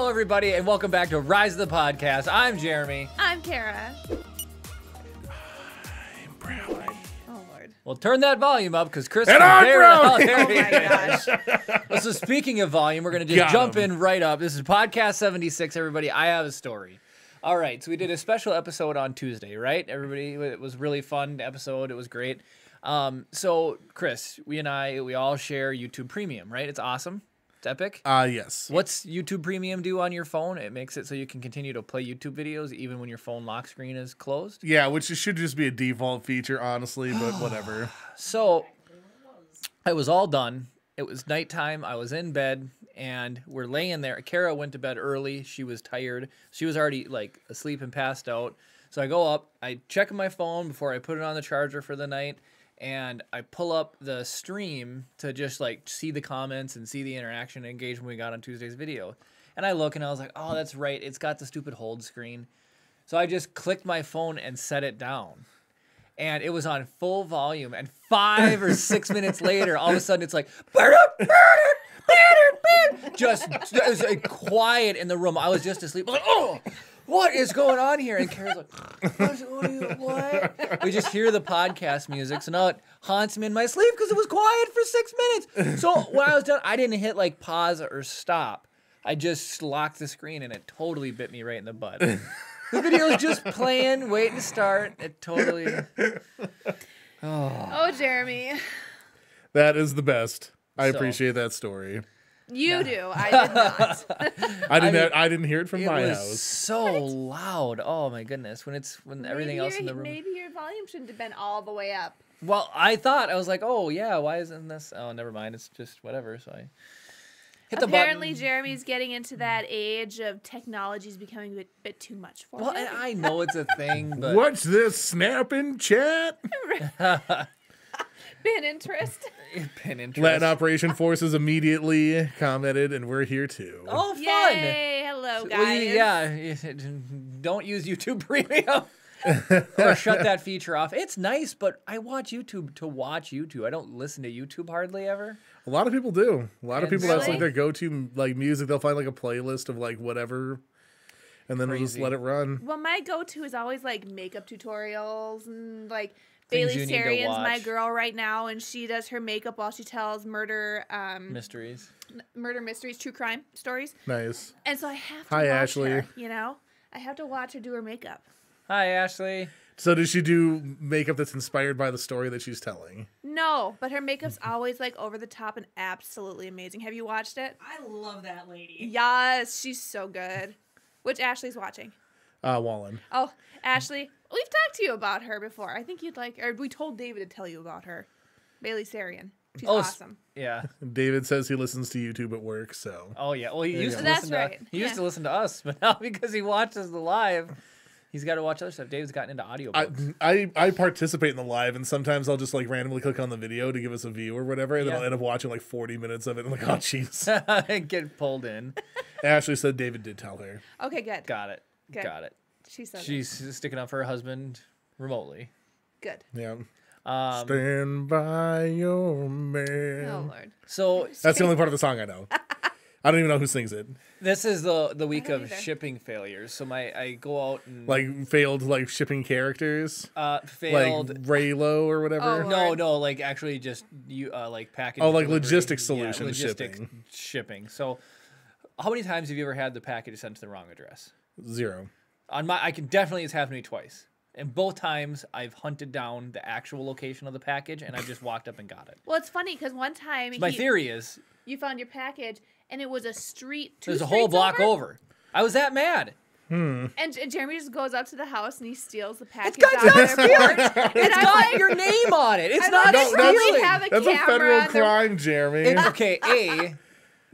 Hello, everybody, and welcome back to Rise of the Podcast. I'm Jeremy. I'm Kara. I'm Brownie. Oh, Lord. Well, turn that volume up because Chris And can I'm barely- Brownie. there Oh, he my is. gosh. So speaking of volume, we're going to just Got jump him. in right up. This is Podcast 76, everybody. I have a story. All right, so we did a special episode on Tuesday, right? Everybody, it was a really fun episode. It was great. So, Chris, we all share YouTube Premium, right? It's awesome. It's epic. Yes. What's YouTube Premium do on your phone? It makes it so you can continue to play YouTube videos even when your phone lock screen is closed. Yeah, which should just be a default feature, honestly, but whatever. So I was all done. It was nighttime. I was in bed, and we're laying there. Kara went to bed early. She was tired. She was already like asleep and passed out. So I go up. I check my phone before I put it on the charger for the night, and I pull up the stream to just like see the comments and see the interaction and engagement we got on Tuesday's video. And I look, and I was like, oh, that's right. It's got the stupid hold screen. So I just clicked my phone and set it down. And it was on full volume. And 5 or 6 minutes later, all of a sudden it's like, just it was like quiet in the room. I was just asleep. I was like, oh, what is going on here? And Kara's like, what? We just hear the podcast music. So now it haunts me in my sleep because it was quiet for 6 minutes. So when I was done, I didn't hit like pause or stop. I just locked the screen and it totally bit me right in the butt. The video was just playing, waiting to start. It totally. Oh, Jeremy. That is the best. I So- appreciate that story. You do. I did not. I didn't hear it from It my was house. so loud. Oh my goodness! When everything else in the room. Maybe your volume shouldn't have been all the way up. Well, I was like, oh yeah, why isn't this? Oh, never mind. It's just whatever. So I hit the Apparently, button. Jeremy's getting into that age of technology's becoming a bit too much for Well, him. and I know it's a thing, but What's this snapping chat? Been interest. pin interest. Latin Operation Forces immediately commented, and we're here too. Oh, fun! Yay! Hello, guys. Well, yeah, don't use YouTube Premium or shut that feature off. It's nice, but I watch YouTube to watch YouTube. I don't listen to YouTube hardly ever. A lot of people do. A lot of people, that's like Really? their go-to like music. They'll find like a playlist of like whatever, and then they'll just Crazy. let it run. Well, my go-to is always like makeup tutorials and like Things Bailey you need to Sarian's my watch. girl right now, and she does her makeup while she tells murder Mysteries. mysteries, true crime stories. Nice. And so I have to Hi, watch Ashley. her, you know? I have to watch her do her makeup. Hi, Ashley. So does she do makeup that's inspired by the story that she's telling? No, but her makeup's always like over the top and absolutely amazing. Have you watched it? I love that lady. Yes, she's so good. Which Ashley's watching? Wallen. Oh, Ashley, we've talked to you about her before. I think you'd like, or we told David to tell you about her. Bailey Sarian. She's awesome. Yeah. David says he listens to YouTube at work, so. Oh yeah. Well, he used go. to That's listen right. to. He used Yeah. to listen to us, but now because he watches the live, he's got to watch other stuff. David's gotten into audiobooks. I participate in the live, and sometimes I'll just like randomly click on the video to give us a view or whatever, and then Yeah. I'll end up watching like 40 minutes of it. I'm like, oh jeez. Get pulled in. Ashley said David did tell her. Okay, good. Got it. Good. Got it. She said it. She's sticking up for her husband remotely. Good. Yeah. Um, Stand by your man. Oh, Lord. so That's the only part of the song I know. I don't even know who sings it. this is the week don't of either. shipping failures. So I go out and Like failed like shipping characters. failed. Like Raylo or whatever. Oh, No, like actually just you like package. Oh, like delivery. logistics Yeah, solution logistics shipping. shipping. So, how many times have you ever had the package sent to the wrong address? 0. I can definitely, it's happened to me twice. And both times I've hunted down the actual location of the package and I just walked up and got it. Well, it's funny because one time My theory is you found your package and it was a street. there's a whole block over. I was that mad. And Jeremy just goes up to the house and he steals the package got out of their porch. It's And I'm got like, your name on it. It's I'm not like, No, they that's- really have a That's a camera federal on their- crime, Jeremy. It's okay.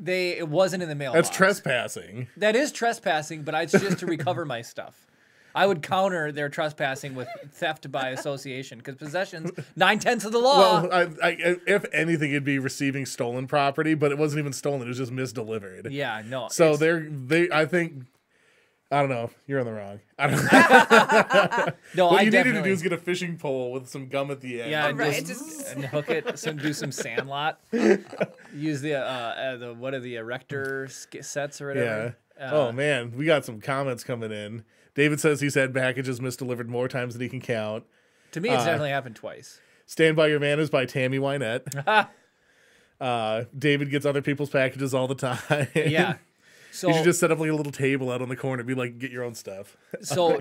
It wasn't in the mailbox. That's trespassing. That is trespassing, but it's just to recover my stuff. I would counter their trespassing with theft by association because possession's 9/10 of the law. Well, if anything, it'd be receiving stolen property, but it wasn't even stolen; it was just misdelivered. Yeah, no. So it's- I think I don't know. You're on the wrong. I don't know. No, What I you needed to definitely do is get a fishing pole with some gum at the end. yeah, and, Right, and hook it. Do some sandlot. Use the what are the erector sets or whatever. Yeah. Oh man, we got some comments coming in. David says he's had packages misdelivered more times than he can count. To me, it's definitely happened twice. Stand By Your Man is by Tammy Wynette. David gets other people's packages all the time. Yeah. So You should just set up like a little table out on the corner and be like, get your own stuff. So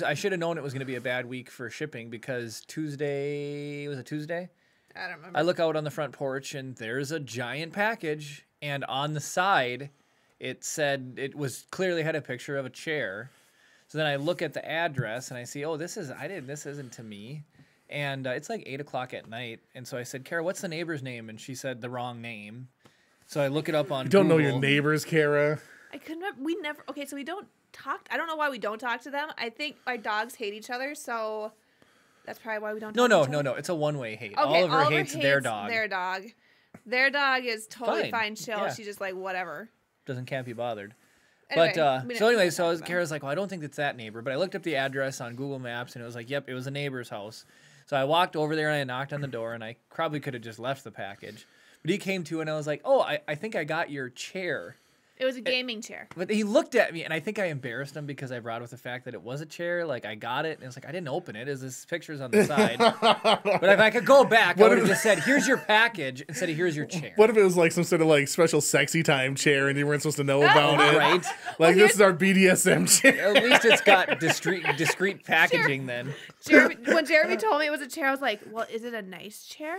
I should have known it was going to be a bad week for shipping because Tuesday, was it Tuesday? I don't remember. I look out on the front porch and there's a giant package, and on the side it said, it was clearly had a picture of a chair. So then I look at the address and I see, oh, this isn't to me. And it's like 8 o'clock at night. And so I said, Kara, what's the neighbor's name? And she said the wrong name. So I look it up on You don't know your Google. neighbors, Kara. I couldn't remember. We never. Okay, so we don't talk. I don't know why we don't talk to them. I think our dogs hate each other, so that's probably why we don't. No, talk to each other. no. It's a one-way hate. Okay, Oliver hates their dog. Their dog. Their dog is totally Fine, chill. yeah. She's just like whatever. Can't be bothered. Anyway, But we didn't so anyway, talk so about Kara's like, well, I don't think it's that neighbor. But I looked up the address on Google Maps and it was like, yep, it was a neighbor's house. So I walked over there and I knocked on the door and I probably could have just left the package. But he came to and I was like, oh, I think I got your chair. It was a gaming chair. But he looked at me and I think I embarrassed him because I brought up the fact that it was a chair. Like I got it and it's like, I didn't open it. This picture's on the side. But if I could go back, I would have just said, here's your package instead of here's your chair. What if it was like some sort of like special sexy time chair and you weren't supposed to know about it? Right? Like, this is our BDSM chair. At least it's got discreet packaging then. When Jeremy told me it was a chair, I was like, well, is it a nice chair?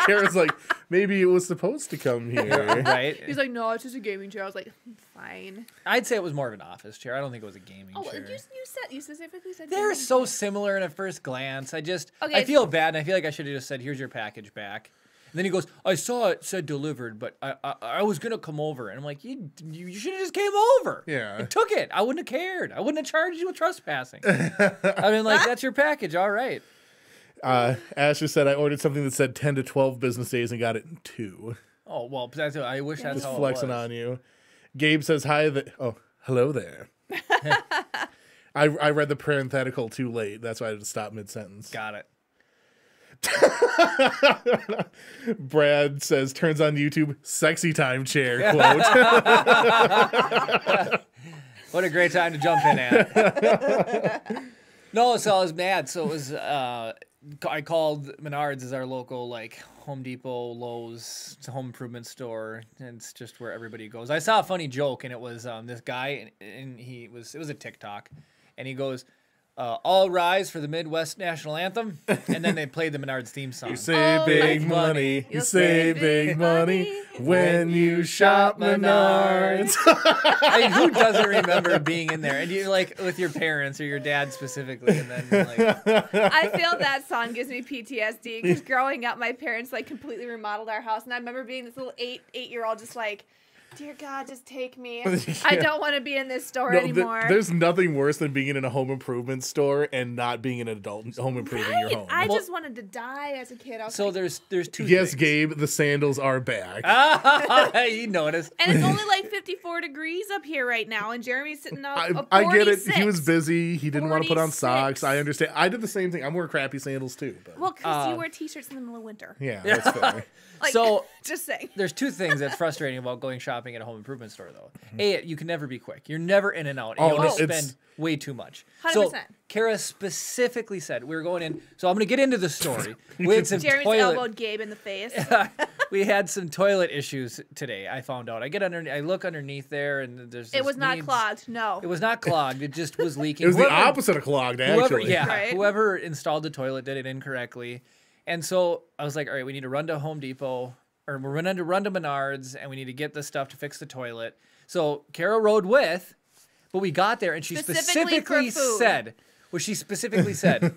Kara's like, maybe it was supposed to come here. Right? He's like, no, it's just a gaming chair. I was like, fine. I'd say it was more of an office chair. I don't think it was a gaming Oh, chair. you specifically said They're gaming so chair. similar in a first glance. I Okay, feel bad, and I feel like I should have just said, here's your package back. And then he goes, I saw it said delivered, but I was going to come over. And I'm like, you should have just came over. Yeah. You took it. I wouldn't have cared. I wouldn't have charged you with trespassing. I mean, like, that's your package. All right. Ashley said, I ordered something that said 10 to 12 business days and got it in 2. Oh, well, I wish that's Just how flexing it was. on you. Gabe says, hi. Hello there. I read the parenthetical too late. That's why I had to stop mid-sentence. Got it. Brad says, turns on YouTube, sexy time chair, quote. What a great time to jump in at. No, so I was mad. So it was, I called Menards as our local, like, Home Depot, Lowe's, it's a home improvement store. And it's just where everybody goes. I saw a funny joke, and it was this guy, and it was a TikTok. And he goes, all rise for the Midwest National Anthem. And then they played the Menards theme song. You save big nice. money. You You'll save big money when you shop Menards. I mean, who doesn't remember being in there? And you like with your parents or your dad specifically, and then like, I feel that song gives me PTSD because growing up, my parents like completely remodeled our house, and I remember being this little eight-year-old, just like, dear God, just take me. I don't want to be in this store anymore. There's nothing worse than being in a home improvement store and not being an adult home improving your home. I just wanted to die as a kid. I was so like, there's two. Yes, things. Gabe, the sandals are back. You noticed. and it's only like 54 degrees up here right now, and Jeremy's sitting out. I get it. He was busy. He didn't want to put on 46. socks. I understand. I did the same thing. I'm wearing crappy sandals too. But Well, because you wear t-shirts in the middle of winter. yeah, that's fair. Like, So- just saying. There's two things that's frustrating about going shopping at a home improvement store, though. A, you can never be quick. You're never in and out. And Oh, you have to no, it's- spend way too much. 100%. So Kara specifically said we were going in. So I'm going to get into the story. We had some Jeremy's toilet. elbowed Gabe in the face. We had some toilet issues today. I found out. I look underneath there, and there's. It was this not needs- clogged. No. It was not clogged. It just was leaking. It was the Whoever- opposite of clogged, Whoever, actually. yeah, Right. whoever installed the toilet did it incorrectly. And so I was like, all right, we need to run to Home Depot, or we're going to run to Menards, and we need to get the stuff to fix the toilet. So Kara rode with, but we got there, and she Specifically specifically for food. said,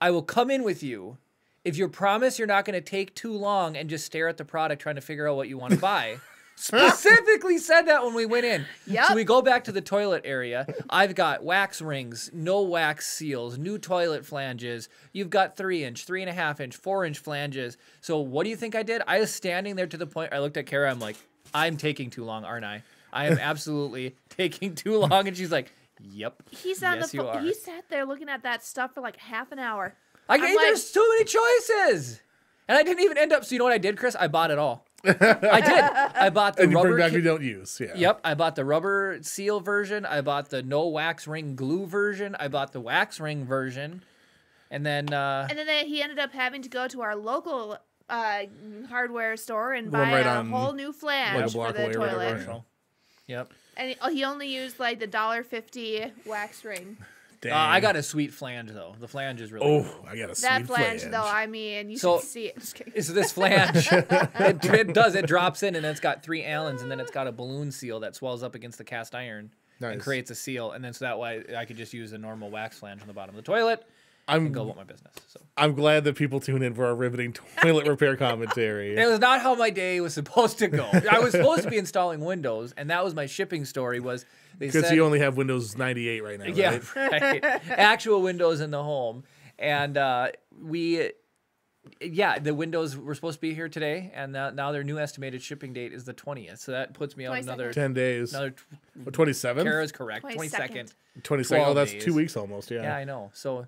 I will come in with you if you promise you're not going to take too long and just stare at the product trying to figure out what you want to buy. Specifically said that when we went in. Yep. So we go back to the toilet area. I've got wax rings, no wax seals, new toilet flanges. You've got 3-inch, 3.5-inch, 4-inch flanges. So what do you think I did? I was standing there to the point I looked at Kara. I'm like, I'm taking too long, aren't I? I am absolutely taking too long. And she's like, yep. He's on yes, the you are. He sat there looking at that stuff for like half an hour. There's too many choices. And I didn't even end up. So you know what I did, Chris? I bought it all. I did. I bought the And you rubber. bring back we don't use. Yeah. Yep. I bought the rubber seal version. I bought the no wax ring glue version. I bought the wax ring version. And then he ended up having to go to our local hardware store and The one buy right a on, whole new flange like a for block the away or toilet. whatever. Yep. And he only used like the $1.50 wax ring. Dang. I got a sweet flange though. The flange is really Oh, good. I got a That sweet flange, though, I mean, you So- should see it. Just kidding. So this flange, it drops in and then it's got 3 Allens and then it's got a balloon seal that swells up against the cast iron and Nice. creates a seal. And then so that way I could just use a normal wax flange on the bottom of the toilet and go about my business. So I'm glad that people tune in for our riveting toilet repair commentary. it was not how my day was supposed to go. I was supposed to be installing windows, and that was my shipping story. Was they Because said you only have Windows 98 right now, yeah, right? right. Actual windows in the home, and the windows were supposed to be here today, and now their new estimated shipping date is the 20th. So that puts me out 22nd. another 10 days. another. 27? Kara's correct. 22nd. 22nd. Oh, that's 12 2 days. weeks almost, Yeah, I know. So,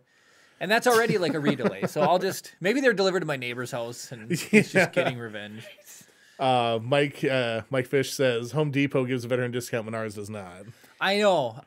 and that's already like a redelay. So I'll just maybe they're delivered to my neighbor's house, and he's just getting revenge. Mike Fish says Home Depot gives a veteran discount when ours does not. I know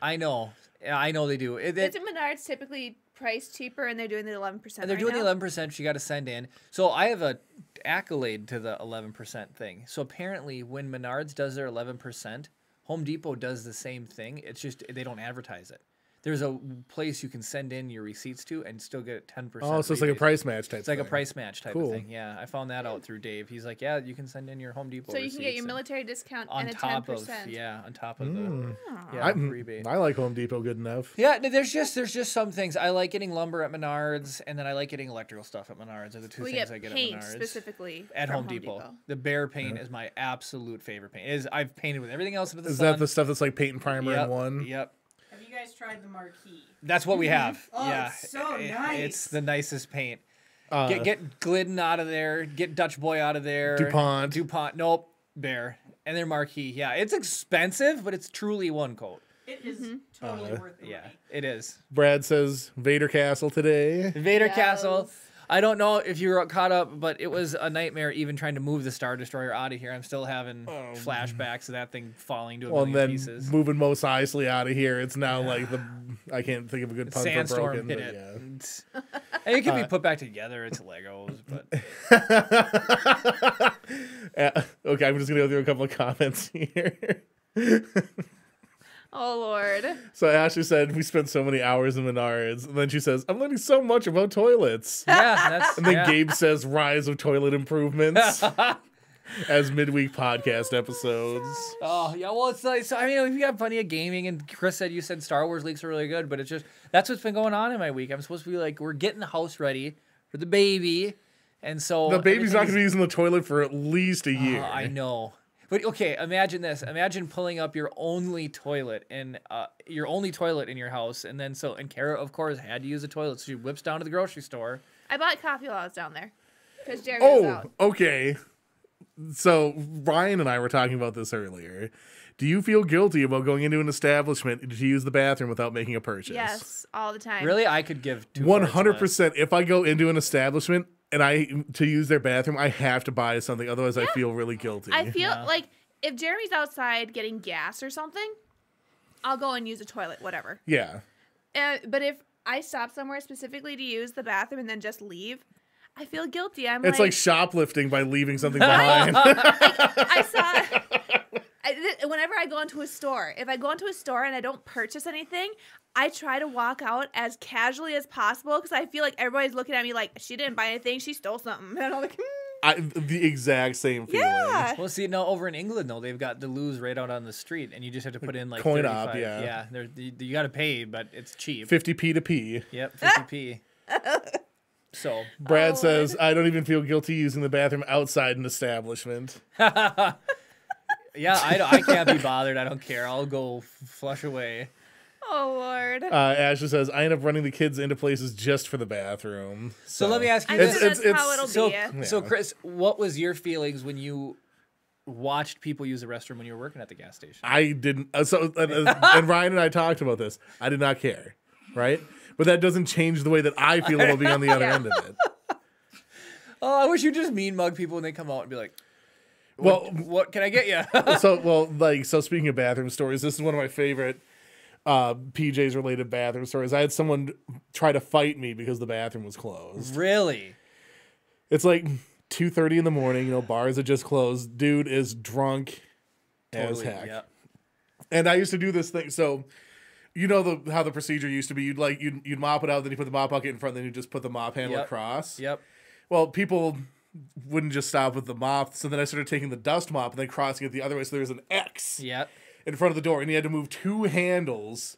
they do. Isn't Menards typically priced cheaper and they're doing the 11%? And they're doing the 11%. You got to send in. So I have a accolade to the 11% thing. So apparently, when Menards does their 11%, Home Depot does the same thing. It's just they don't advertise it. There's a place you can send in your receipts to and still get 10%. Oh, so it's like a price match type It's like a thing. price match type Cool. of thing. Yeah, I found that out through Dave. He's like, yeah, you can send in your Home Depot. So you can get your receipts military discount on and a top 10%. of on top of the I rebate. I like Home Depot good enough. Yeah, there's just some things. I like getting lumber at Menards, and then I like getting electrical stuff at Menards. Are the two We things get I get paint at Menards. specifically At from Home Depot. The Bear paint is my absolute favorite paint. I've painted with everything else under the Is sun. that the stuff that's like paint and primer Yep, in one? Yep. Have you guys tried the marquee? That's what we have. Oh, yeah. it's so It's nice. the nicest paint. Get Glidden out of there. Get Dutch Boy out of there. DuPont. Nope. Bear. And their marquee. Yeah, it's expensive, but it's truly one coat. It is totally worth the Yeah, money. it is. Brad says Vader Castle today. Vader Yes. Castle. I don't know if you were caught up, but it was a nightmare even trying to move the Star Destroyer out of here. I'm still having flashbacks of that thing falling to a Well, and million then pieces. moving Mos Eisley out of here, it's now like I can't think of a good pun for Sandstorm broken. hit But it. yeah. And it can be put back together. It's Legos, but Okay, I'm just gonna go through a couple of comments here. Oh, Lord. So Ashley said we spent so many hours in Menards, and then she says I'm learning so much about toilets. yeah, that's And then yeah. Gabe says rise of toilet improvements as midweek podcast episodes. Oh yeah, well it's like so. I mean, we got plenty of gaming, and Chris said you said Star Wars leaks are really good, but it's just that's what's been going on in my week. I'm supposed to be like we're getting the house ready for the baby, and so The baby's not everything's- going to be using the toilet for at least a year. I know. But okay, imagine this. Imagine pulling up your only toilet in your house, and then and Kara, of course, had to use a toilet, so she whips down to the grocery store. I bought coffee while I was down there because Jerry was Oh, out. okay. So Ryan and I were talking about this earlier. Do you feel guilty about going into an establishment to use the bathroom without making a purchase? Yes, all the time. Really, I could give 100%. If I go into an establishment and to use their bathroom, I have to buy something. Otherwise, I feel really guilty. I feel like if Jeremy's outside getting gas or something, I'll go and use a toilet, whatever. Yeah. But if I stop somewhere specifically to use the bathroom and then just leave, I feel guilty. It's like shoplifting by leaving something behind. Whenever I go into a store, if I go into a store and I don't purchase anything, I try to walk out as casually as possible because I feel like everybody's looking at me like she didn't buy anything, she stole something. And I'm like, The exact same feeling. yeah. Well, see, no, over in England though, they've got the loos right out on the street, and you just have to put in like Coin 35. op, yeah. Yeah, you got to pay, but it's cheap. 50p to p. Yep, 50p. So Brad says, I don't even feel guilty using the bathroom outside an establishment. yeah, I can't be bothered. I don't care. I'll go flush away. Oh, Lord. Ashley says, I end up running the kids into places just for the bathroom. So let me ask you I'm this. sure that's how it'll So, be. so Chris, what was your feelings when you watched people use the restroom when you were working at the gas station. I didn't. And Ryan and I talked about this. I did not care, right? But that doesn't change the way that I feel about being on the other end of it. Oh, I wish you just mean mug people when they come out and be like, Well, what can I get you? So speaking of bathroom stories, this is one of my favorite PJs related bathroom stories. I had someone try to fight me because the bathroom was closed. Really? It's like 2:30 in the morning. You know, bars had just closed. Dude is drunk as heck. Yeah. And I used to do this thing. So, you know how the procedure used to be. You'd mop it out, then you put the mop bucket in front, then you just put the mop handle across. Yep. Well, people wouldn't just stop with the mop, so then I started taking the dust mop and then crossing it the other way. So there was an X in front of the door, and you had to move 2 handles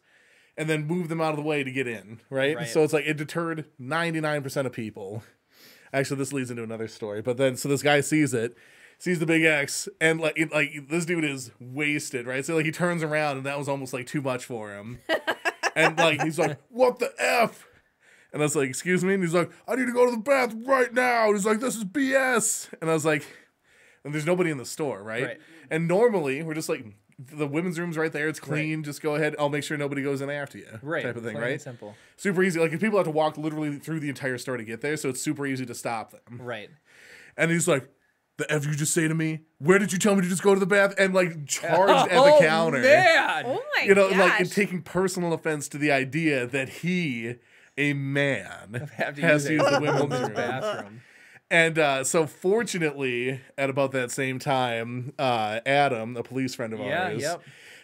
and then move them out of the way to get in, right? So it's like it deterred 99% of people. Actually, this leads into another story. But then, so this guy sees the big X, and like this dude is wasted, right? So like he turns around, and that was almost like too much for him. And like he's like, "What the F?" And I was like, "Excuse me?" And he's like, "I need to go to the bathroom right now." And he's like, "This is BS." And I was like, and there's nobody in the store, right? And normally we're just like, the women's room's right there. It's clean. Just go ahead. I'll make sure nobody goes in after you. Type of thing, right? Simple. Super easy. Like if people have to walk literally through the entire store to get there, so it's super easy to stop them. Right. And he's like, "The F you just say to me? Where did you tell me to just go to the bath?" And like charged at the counter. Man. Oh my gosh. Like and taking personal offense to the idea that he, a man, has to use the women's bathroom. And so fortunately, at about that same time, Adam, a police friend of ours,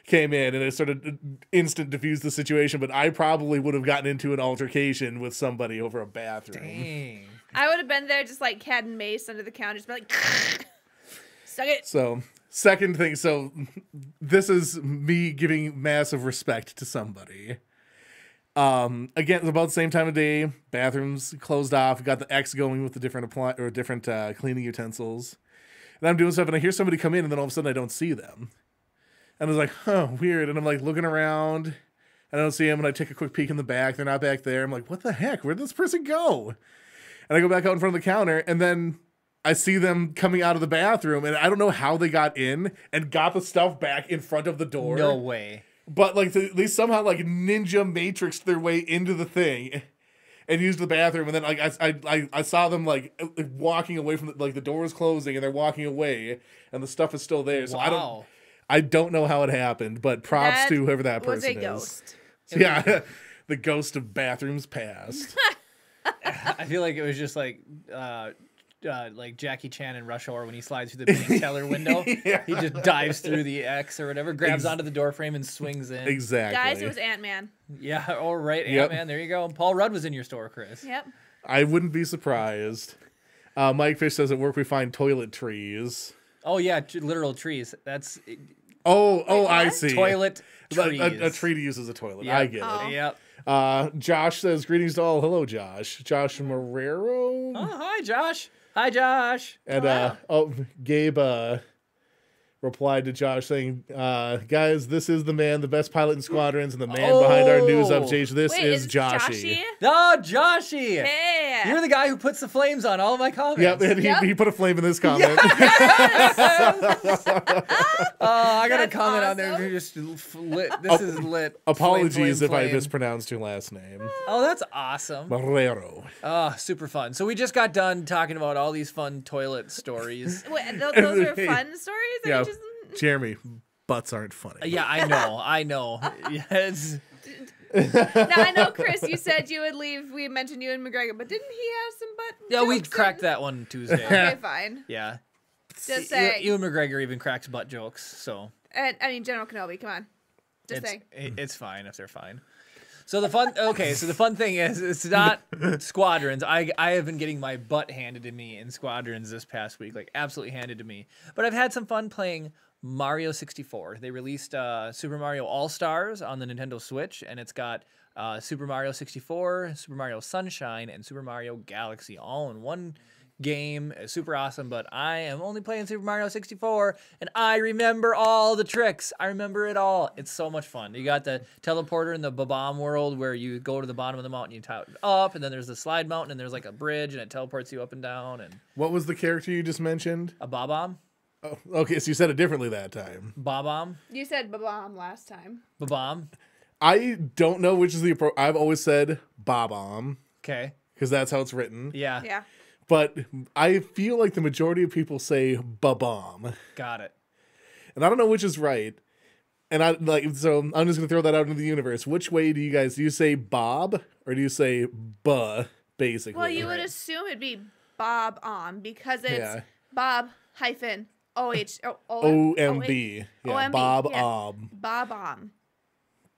came in and it sort of instant diffused the situation. But I probably would have gotten into an altercation with somebody over a bathroom. Dang. I would have been there just like cat and mace under the counter, just be like, suck it. So, second thing. So, this is me giving massive respect to somebody. Again, it's about the same time of day. Bathrooms closed off. Got the X going with the different cleaning utensils. And I'm doing stuff, and I hear somebody come in, and then all of a sudden I don't see them. And I was like, "Huh, weird." And I'm like looking around, and I don't see them. And I take a quick peek in the back. They're not back there. I'm like, "What the heck? Where'd this person go?" And I go back out in front of the counter, and then I see them coming out of the bathroom, and I don't know how they got in and got the stuff back in front of the door. No way. But like they somehow like ninja matrixed their way into the thing and used the bathroom, and then like I saw them like walking away from the door was closing and they're walking away and the stuff is still there. So I don't know how it happened, but props to whoever that person is. Ghost. So, yeah, the ghost of bathrooms past. I feel like it was just like Jackie Chan in Rush Hour when he slides through the bank teller window. He just dives through the X or whatever, grabs onto the door frame and swings in. Exactly. Guys, it was Ant-Man. Yeah, all right, Ant-Man. There you go. Paul Rudd was in your store, Chris. Yep. I wouldn't be surprised. Mike Fish says at work we find toilet trees. Oh yeah, literal trees. That's I see. Toilet trees. A tree to use as a toilet. Yep. I get it. Yep. Josh says, "Greetings to all." Hello, Josh. Josh Marrero. Oh, hi, Josh. Hi, Josh. And Gabe replied to Josh saying, "Guys, this is the man, the best pilot in Squadrons, and the man behind our news updates. This is Joshy." Oh, Joshy. Hey. You're the guy who puts the flames on all of my comments. Yep, and he put a flame in this comment. I got a comment on there. You're just lit. This is lit. Apologies flame, if I mispronounced your last name. Oh, that's awesome. Marrero. Oh, super fun. So we just got done talking about all these fun toilet stories. Wait, those are fun stories? Yeah, Jeremy, butts aren't funny. Yeah, I know. Yes. Now, I know, Chris, you said you would leave. We mentioned you and McGregor, but didn't he have some butt Yeah, we jokes cracked that one Tuesday. Okay, fine. Yeah. Just saying. Ewan McGregor even cracks butt jokes, so. And, I mean, General Kenobi, come on. Just saying. It's fine if they're fine. So the fun thing is, it's not Squadrons. I have been getting my butt handed to me in Squadrons this past week, like absolutely handed to me. But I've had some fun playing Mario 64. They released Super Mario All-Stars on the Nintendo Switch, and it's got Super Mario 64, Super Mario Sunshine, and Super Mario Galaxy all in one game. It's super awesome, but I am only playing Super Mario 64, and I remember all the tricks. I remember it all. It's so much fun. You got the teleporter in the Bob-omb world where you go to the bottom of the mountain, you top it up, and then there's the slide mountain, and there's like a bridge, and it teleports you up and down. And what was the character you just mentioned? A Bob-omb. Okay, so you said it differently that time. Bob-omb? You said ba-bomb last time. Bob-omb? I don't know which is the approach. I've always said Bob-omb. Okay. Because that's how it's written. Yeah. Yeah. But I feel like the majority of people say Ba-bomb. Got it. And I don't know which is right. And so I'm just gonna throw that out into the universe. Which way do you say Bob or do you say buh, basically? Well, you would assume it'd be Bob-omb because it's Bob hyphen O-H O-M-B. Yeah, O-M-B, Bob-omb. Bob-omb.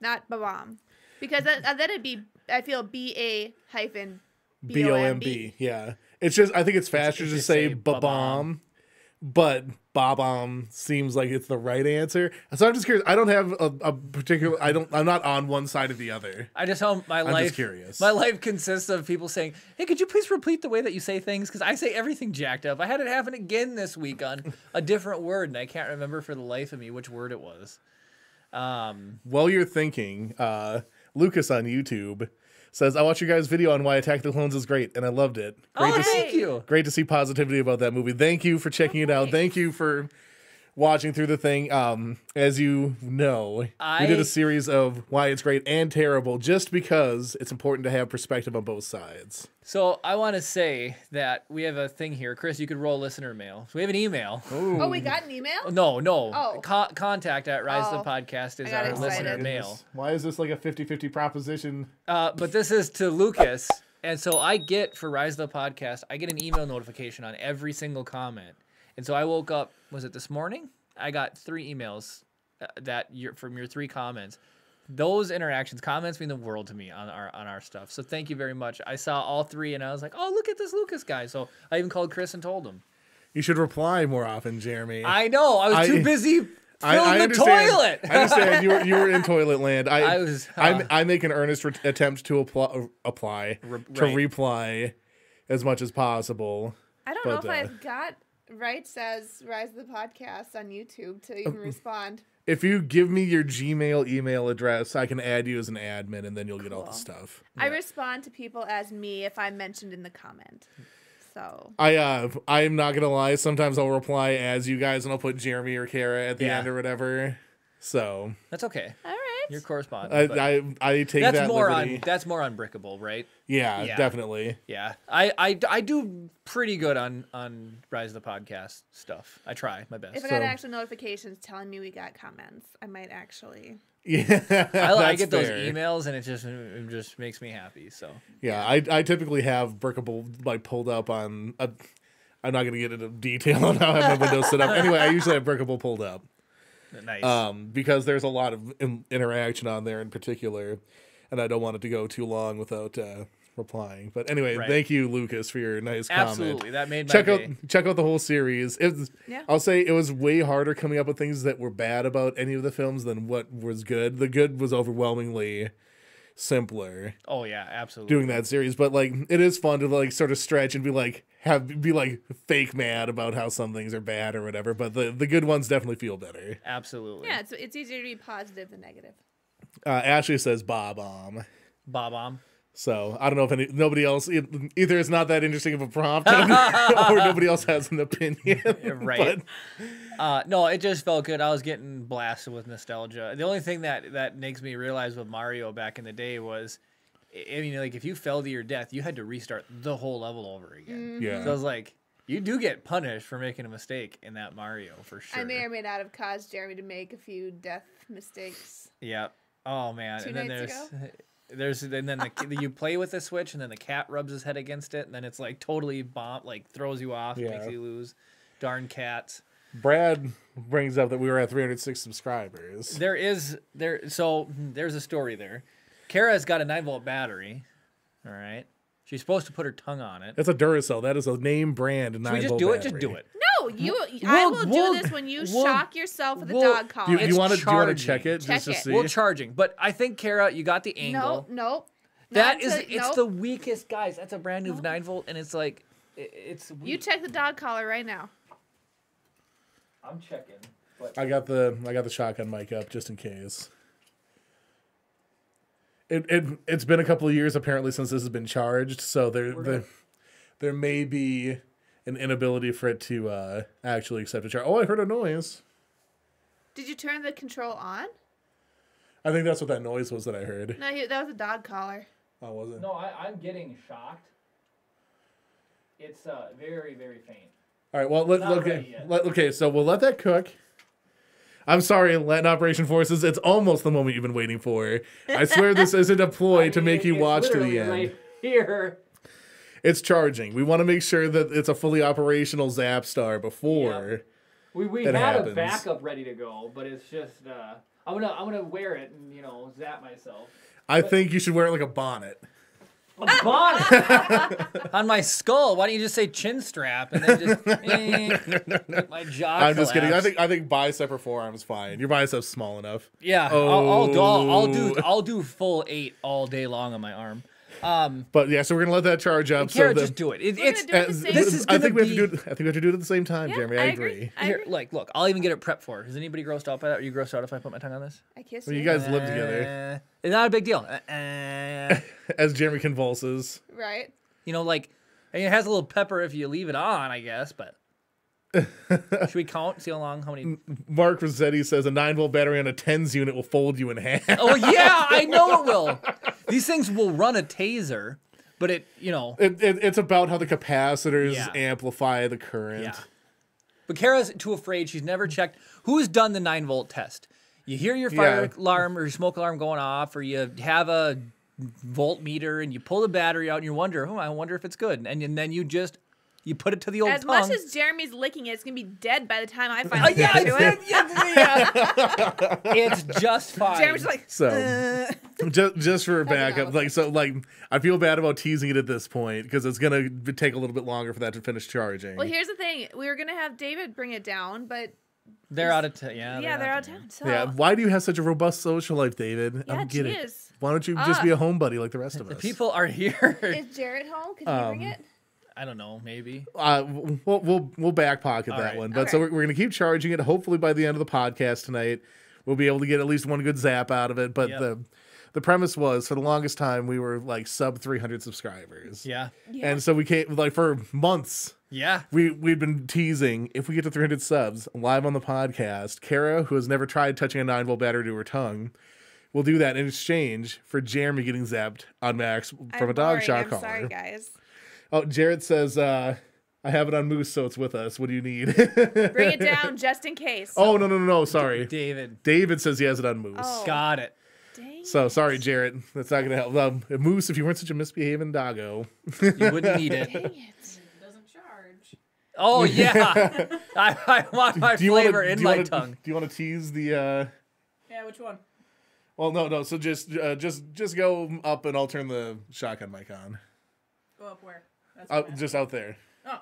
Not ba-bomb. Because then it'd be, I feel, B-A hyphen B-O-M-B. Yeah. It's just, I think it's faster to say Ba-bomb. But Bob-omb seems like it's the right answer. So I'm just curious. I don't have a particular. I'm not on one side or the other. I just hope I'm just curious. My life consists of people saying, "Hey, could you please repeat the way that you say things?" Because I say everything jacked up. I had it happen again this week on a different word, and I can't remember for the life of me which word it was. While you're thinking, Lucas on YouTube says, I watched your guys' video on why Attack the Clones is great, and I loved it. Thank you. Great to see positivity about that movie. Thank you for checking it out. Thank you for watching through the thing. As you know, we did a series of why it's great and terrible just because it's important to have perspective on both sides. So I want to say that we have a thing here. Chris, you could roll listener mail. So we have an email. Ooh. Oh, we got an email? No. Oh. Contact at Rise of the Podcast is our listener mail. Why is this like a 50-50 proposition? But this is to Lucas. And so I get, for Rise of the Podcast, I get an email notification on every single comment. And so I woke up, was it this morning? I got 3 emails from your 3 comments. Those interactions, comments mean the world to me on our stuff. So thank you very much. I saw all 3 and I was like, oh, look at this Lucas guy. So I even called Chris and told him. You should reply more often, Jeremy. I know. I was too busy filling the toilet. I understand. You were in toilet land. I make an earnest attempt to reply as much as possible. I don't know if I've got says Rise of the Podcast on YouTube to even respond. If you give me your Gmail email address, I can add you as an admin, and then you'll get all the stuff. I respond to people as me if I'm mentioned in the comment. So I'm not gonna lie. Sometimes I'll reply as you guys, and I'll put Jeremy or Kara at the end or whatever. So that's okay. All right. Your correspondent. I take that liberty. That's more unbreakable, right? Yeah, definitely. Yeah, I do pretty good on Rise of the Podcast stuff. I try my best. If I got actual notifications telling me we got comments, I might actually. Yeah, I get those emails and it just makes me happy. So yeah, I typically have Breakable pulled up on. I'm not gonna get into detail on how I have my Windows set up. Anyway, I usually have Breakable pulled up. Nice. Because there's a lot of interaction on there in particular, and I don't want it to go too long without replying. But anyway, thank you, Lucas, for your nice comment. Absolutely, that made my day. Check out the whole series. I'll say it was way harder coming up with things that were bad about any of the films than what was good. The good was overwhelmingly simpler. Oh yeah, absolutely. Doing that series, but it is fun to sort of stretch and be fake mad about how some things are bad or whatever. But the good ones definitely feel better. Absolutely. Yeah, it's easier to be positive than negative. Ashley says Bob-omb. Bob-omb. So I don't know if nobody else either it's not that interesting of a prompt or nobody else has an opinion. Right. No, it just felt good. I was getting blasted with nostalgia. The only thing that makes me realize with Mario back in the day was, I mean, if you fell to your death, you had to restart the whole level over again. Mm-hmm. Yeah. So I was like, you do get punished for making a mistake in that Mario for sure. I may or may not have caused Jeremy to make a few death mistakes. Yeah. Oh man. 2 and then nights ago? and then you play with the Switch, and then the cat rubs his head against it, and then it's totally throws you off, makes you lose. Darn cats. Brad brings up that we were at 306 subscribers. There's a story there. Kara's got a 9-volt battery. All right. She's supposed to put her tongue on it. That's a Duracell. That is a name brand 9-volt battery. Should we just do it? Just do it. No, I will do this when you shock yourself with a dog collar. Do you want to check it? Check just to it. see? Well, charging. But I think, Kara, you got the angle. No. It's the weakest, guys. That's a brand new 9-volt, and it's it's weak. You check the dog collar right now. I'm checking. But I got the shotgun mic up just in case. It's been a couple of years apparently since this has been charged, so there may be an inability for it to actually accept a charge. Oh, I heard a noise. Did you turn the control on? I think that's what that noise was that I heard. No, that was a dog collar. Oh, was it? No, I'm getting shocked. It's very, very faint. All right, well, Okay, so we'll let that cook. I'm sorry, Latin Operation Forces. It's almost the moment you've been waiting for. I swear this isn't a ploy to make you watch to the end. Right here. It's charging. We want to make sure that it's a fully operational Zap Star before. We that had happens. a backup ready to go, but it's just I'm gonna wear it and zap myself. I think you should wear it like a bonnet. A bonnet on my skull. Why don't you just say chin strap and then just my jaw? I'm just kidding. collapse. I think bicep or forearm is fine. Your bicep's small enough. Yeah, I'll do full 8 all day long on my arm. But yeah, so we're gonna let that charge up. Kara, so just do it. We're gonna do it the same- This is I gonna think we have be. to do it. I think we have to do it at the same time, Yeah, Jeremy. I agree. I Here, agree. like, look, I'll even get it prepped for. Is anybody grossed out by that? Are you grossed out if I put my tongue on this? I kiss Well, you. you guys live together. It's not a big deal. As Jeremy convulses. Right. Like, and it has a little pepper if you leave it on, I guess. But should we count? See how many? Mark Rossetti says a 9-volt battery on a 10s unit will fold you in half. Oh yeah, I know it will. These things will run a taser, but It's about how the capacitors Yeah. amplify the current. Yeah. But Kara's too afraid. She's never checked. Who's done the 9-volt test? You hear your fire alarm or your smoke alarm going off, or you have a voltmeter and you pull the battery out and you wonder, I wonder if it's good. And then you put it to the old As tongue. much as Jeremy's licking it, it's gonna be dead by the time I finally yeah, get to it. It's just fine. Jeremy's like, So just for backup, I feel bad about teasing it at this point because it's gonna take a little bit longer for that to finish charging. well, here's the thing: we were gonna have David bring it down, but They're out of town. Yeah, they're out of town. So Yeah, why do you have such a robust social life, David? I yeah, don't get it. geez. Why don't you just be a homebody like the rest of The us? people are here. Is Jared home? Could he bring it? I don't know, maybe. We'll back pocket that right. one. But so Okay. we're gonna keep charging it. Hopefully by the end of the podcast tonight, we'll be able to get at least one good zap out of it. But Yep. the premise was for the longest time we were like sub 300 subscribers. Yeah. Yeah. And so we came for months. Yeah. We'd been teasing if we get to 300 subs live on the podcast, Kara, who has never tried touching a 9-volt battery to her tongue, will do that in exchange for Jeremy getting zapped on Max from I'm a dog boring. shot I'm collar. sorry, guys. Oh, Jared says, I have it on Moose, so it's with us. What do you need? Bring it down just in case. Oh, no. Sorry. David. David says he has it on Moose. Oh. Got it. Dang. So sorry, Jared. That's not going to help. Moose, if you weren't such a misbehaving doggo. You wouldn't need it. Dang it. It doesn't charge. Oh, yeah. I want my flavor in my tongue. Do you want to tease the... Yeah, which one? Well, no. So just go up and I'll turn the shotgun mic on. Go up where? That's what I'm Just out there. asking.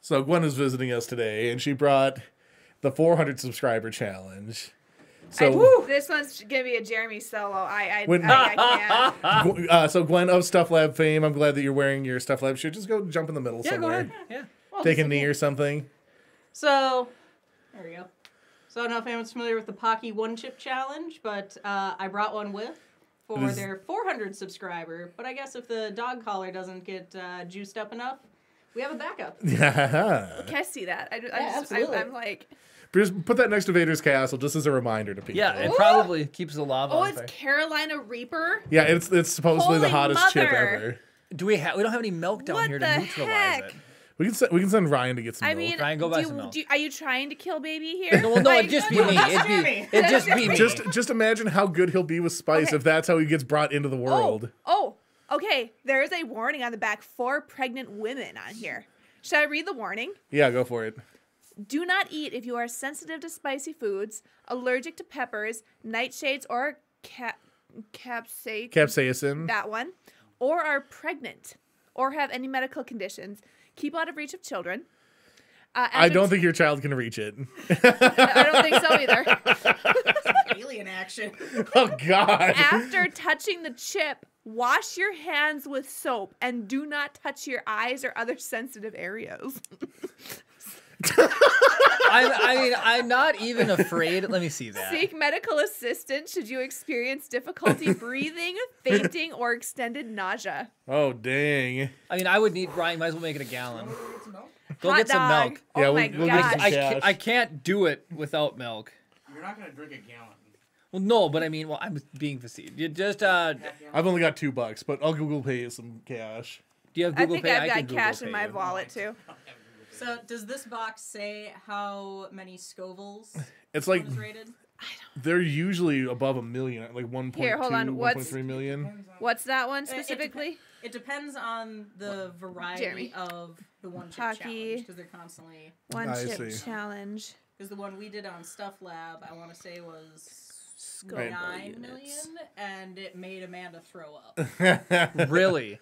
So Gwen is visiting us today, and she brought the 400 subscriber challenge. So, This one's gonna be a Jeremy solo. I When- can't. so Gwen of Stuff Lab fame, I'm glad that you're wearing your Stuff Lab shirt. Just go jump in the middle Yeah, go somewhere. ahead. Yeah. Well, Take a this knee again. or something. So, there we go. So I don't know if anyone's familiar with the Pocky One Chip Challenge, but I brought one with for It is- their 400 subscriber. But I guess if the dog collar doesn't get juiced up enough, we have a backup. Yeah. Can I see that? absolutely. I'm like, Just put that next to Vader's castle, just as a reminder to people. Yeah, it Ooh. probably keeps the lava oh, on it's fire. Carolina Reaper. Yeah, it's supposedly the Holy hottest chip mother. ever. We don't have any milk down What here the to neutralize heck? it. We can send Ryan to get some I milk. mean, Ryan, go buy some milk. are you trying to kill baby here? No, it'd just be me. Jeremy. It'd just be me. Just imagine how good he'll be with spice Okay. if that's how he gets brought into the world. Oh, okay. There is a warning on the back for pregnant women on here. Should I read the warning? Yeah, go for it. Do not eat if you are sensitive to spicy foods, allergic to peppers, nightshades, or Capsaicin. that one, or are pregnant, or have any medical conditions. Keep out of reach of children. I don't think your child can reach it. I don't think so either. Alien action. Oh, God. After touching the chip, wash your hands with soap and do not touch your eyes or other sensitive areas. I'm not even afraid. Let me see that. Seek medical assistance should you experience difficulty breathing, fainting, or extended nausea. Oh, dang. I mean, I would need Brian. Might as well make it a gallon. Go Hot get some dog. milk. Oh Yeah, my we'll get some gosh. cash. I can't do it without milk. You're not gonna drink a gallon. Well, no, but I mean, well, I'm being facetious. You just I've only got $2, but I'll Google Pay you some cash. do you have I Google think Pay? I've can got Google cash in Pay my you. wallet too. So does this box say how many Scovilles It's like was rated? they're usually above 1 million, like 1.2, Here, hold on, 1.3 million. What's that one specifically? It depends on the variety Jeremy. of the one chip Hockey. challenge because they're constantly. One I chip see. challenge. Because the one we did on Stuff Lab, I want to say was Right. 9 million, and it made Amanda throw up. Really?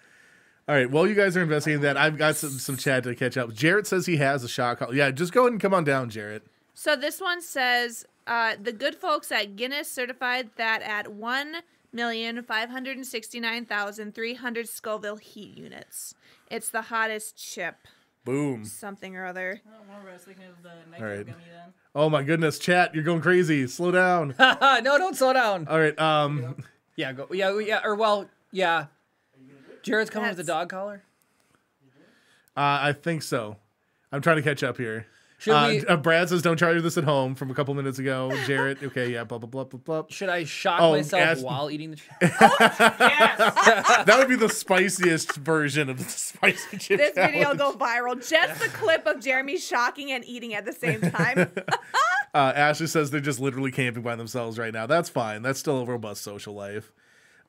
All right, while you guys are investigating that, I've got some chat to catch up. Jarrett says he has a shot call. Yeah, just go ahead and come on down, Jarrett. So this one says the good folks at Guinness certified that at 1,569,300 Scoville heat units. It's the hottest chip. Boom. Something or other. I don't remember. I was thinking of the nitro All right. gummy then. Oh my goodness, chat, you're going crazy. Slow down. No, don't slow down. All right, Yeah, go. Yeah. Or well, yeah. Jared's coming with the dog collar. I think so. I'm trying to catch up here. Should we? Brad says don't try this at home from a couple minutes ago. Jarrett, okay, yeah, blah, blah, blah, blah, blah. Should I shock Oh, myself Ash- while eating the? Yes! That would be the spiciest version of the spicy chip This video challenge. will go viral. Just the clip of Jeremy shocking and eating at the same time. Ashley says they're just literally camping by themselves right now. That's fine. That's still a robust social life.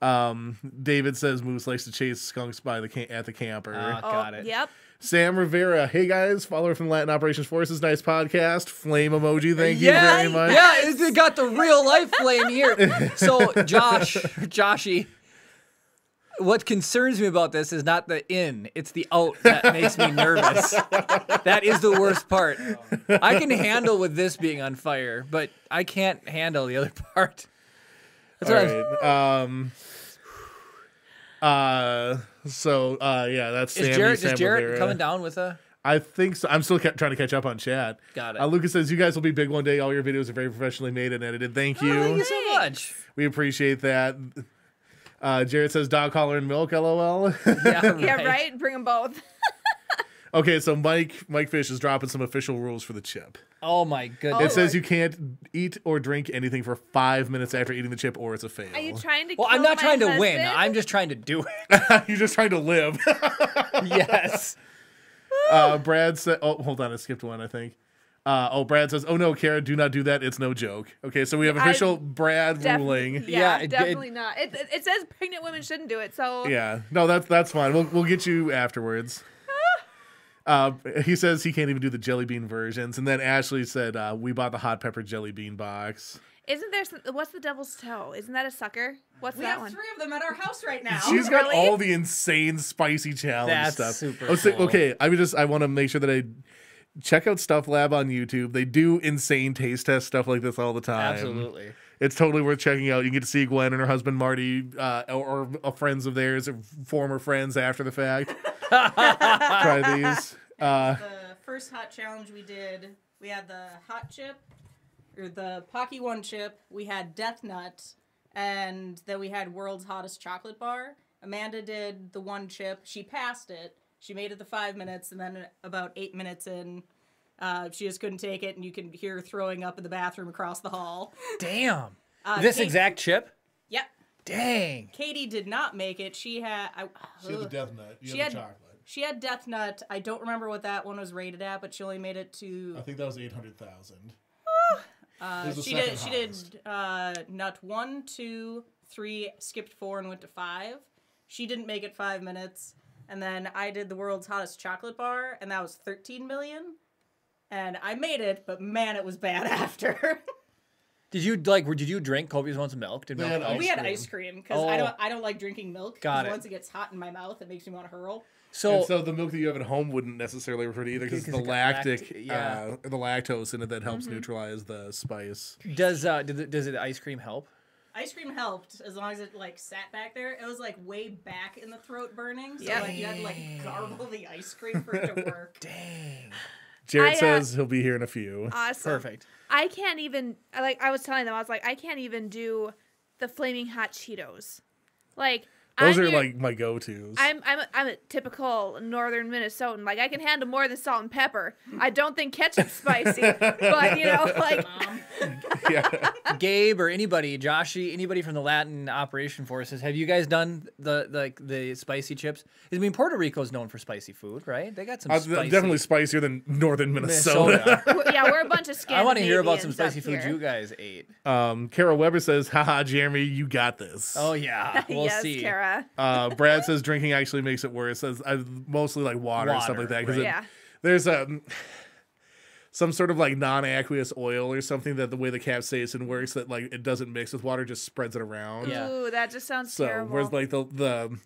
David says Moose likes to chase skunks by at the camper. Got it. Yep. Sam Rivera, hey guys, follower from Latin Operations Forces, nice podcast. Flame emoji, thank you very much. Yeah, it got the real life flame here. So, Joshy, what concerns me about this is not the in, it's the out that makes me nervous. That is the worst part. I can handle with this being on fire, but I can't handle the other part. That's what yeah, that's Sammy. is Sam Jared Rivera. coming down with a? I think so. I'm still trying to catch up on chat. Got it. Lucas says, you guys will be big one day. All your videos are very professionally made and edited. Thank you. Oh, thank you so much. We appreciate that. Jared says, dog collar and milk, LOL. Yeah, right. Yeah, right? Bring them both. Okay, so Mike Fish is dropping some official rules for the chip. Oh my goodness. It says you can't eat or drink anything for 5 minutes after eating the chip, or it's a fail. Are you trying to Well, kill I'm not my trying to win. husband? I'm just trying to do it. You're just trying to live. Yes. Brad said, oh, hold on, I skipped one, I think. Brad says, oh no, Kara, do not do that. It's no joke. Okay, so we have official Brad ruling. Yeah, Yeah, definitely not. It says pregnant women shouldn't do it, so... Yeah, no, that's fine. We'll get you afterwards. He says he can't even do the jelly bean versions. And then Ashley said, we bought the hot pepper jelly bean box. Isn't there some... What's the devil's toe? Isn't that a sucker? What's We that have one? 3 of them at our house right now. She's got really? all the insane spicy challenge That's stuff. super cool. Okay, I want to make sure that I check out Stuff Lab on YouTube. They do insane taste test stuff like this all the time. Absolutely. It's totally worth checking out. You get to see Gwen and her husband Marty, or friends of theirs, or former friends after the fact. Try these. The first hot challenge we did, we had the hot chip, or the Pocky 1 chip, we had Death Nut, and then we had World's Hottest Chocolate Bar. Amanda did the 1 chip. She passed it. She made it the 5 minutes, and then about 8 minutes in, she just couldn't take it, and you can hear her throwing up in the bathroom across the hall. Damn. Kate- Exact chip? Yep. Dang. Katie did not make it. She had... death nut. She had chocolate. She had Death Nut. I don't remember what that one was rated at, but she only made it to... I think that was 800,000. She did nut 1, 2, 3, skipped 4, and went to 5. She didn't make it 5 minutes. And then I did the world's hottest chocolate bar, and that was 13 million. And I made it, but man, it was bad after. Did you drink copious amounts of milk? Did They milk had help? We had ice cream because Oh. I don't like drinking milk. Got 'cause it. Once it gets hot in my mouth, it makes me want to hurl. So, So the milk that you have at home wouldn't necessarily refer to either because the Because it got lactic, yeah. the lactose in it that helps neutralize the spice. does the ice cream help? Ice cream helped as long as it like sat back there. It was like way back in the throat burning, so Yep. like you had to like gargle the ice cream for it to work. Dang. Jared says he'll be here in a few. Awesome. Perfect. I can't even, like, I was telling them, I was like, I can't even do the flaming hot Cheetos. Like, those are like my go-tos. I'm a typical northern Minnesotan. Like, I can handle more than salt and pepper. I don't think ketchup's spicy, but you know, like. Yeah. Gabe or anybody, Joshy, anybody from the Latin Operation Forces, have you guys done the spicy chips? I mean, Puerto Rico's known for spicy food, right? They got some spicy. Definitely spicier than northern Minnesota. Yeah, we're a bunch of Scandinavians. I want to hear about some spicy food food you guys ate. Carol Weber says, haha, Jeremy, you got this. Oh, yeah. We'll yes, see. Kara. Brad says drinking actually makes it worse. Says mostly like water and stuff like that. Because there's some sort of like non-aqueous oil or something that the way the capsaicin works that like it doesn't mix with water, just spreads it around. Yeah. Ooh, that just sounds terrible. Whereas like the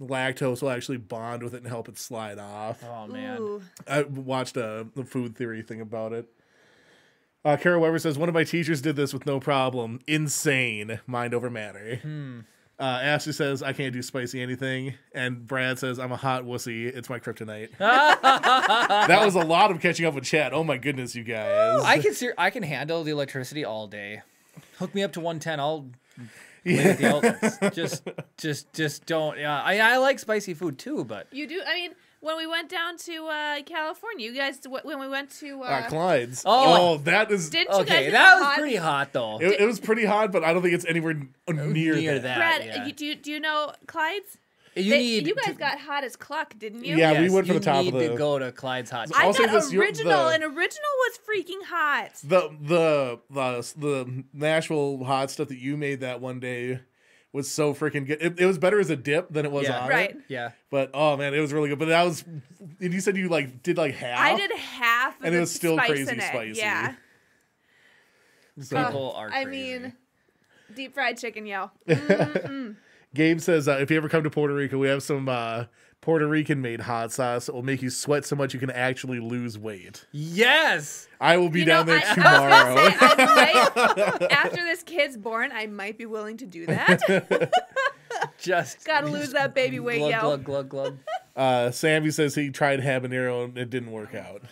lactose will actually bond with it and help it slide off. Oh, man. Ooh. I watched the food theory thing about it. Carol Weber says, one of my teachers did this with no problem. Insane. Mind over matter. Ashley says, I can't do spicy anything. And Brad says, I'm a hot wussy. It's my kryptonite. That was a lot of catching up with chat. Oh my goodness, you guys. I can handle the electricity all day. Hook me up to 110. I'll play with the outlets. Just don't. Yeah, I like spicy food too, but You do? I mean, when we went down to California, you guys, when we went to Clyde's. Oh, that is didn't you guys okay. get That the was hot- pretty hot though. it was pretty hot, but I don't think it's anywhere near that. Brad, yeah. do you know Clyde's? You guys got hot as cluck, didn't you? Yeah, we yes, went for you the top of need the. to go to Clyde's Hot I Also, got this- original, the- and original was freaking hot. The Nashville hot stuff that you made that one day was so freaking good. It was better as a dip than it was Yeah. on Right. it. Yeah. But oh man, it was really good. But that was, and you said you did half. I did half, of And it the was still spice crazy in it. spicy. Yeah. People are crazy. I mean, deep fried chicken, yo. Gabe says, if you ever come to Puerto Rico, we have some Puerto Rican made hot sauce that will make you sweat so much you can actually lose weight. Yes. I will be You down know, there I tomorrow. was gonna say, I might, after this kid's born, I might be willing to do that. Just Gotta lose that baby weight, glug, yo. glug, glug, glug. Sammy says he tried habanero and it didn't work out.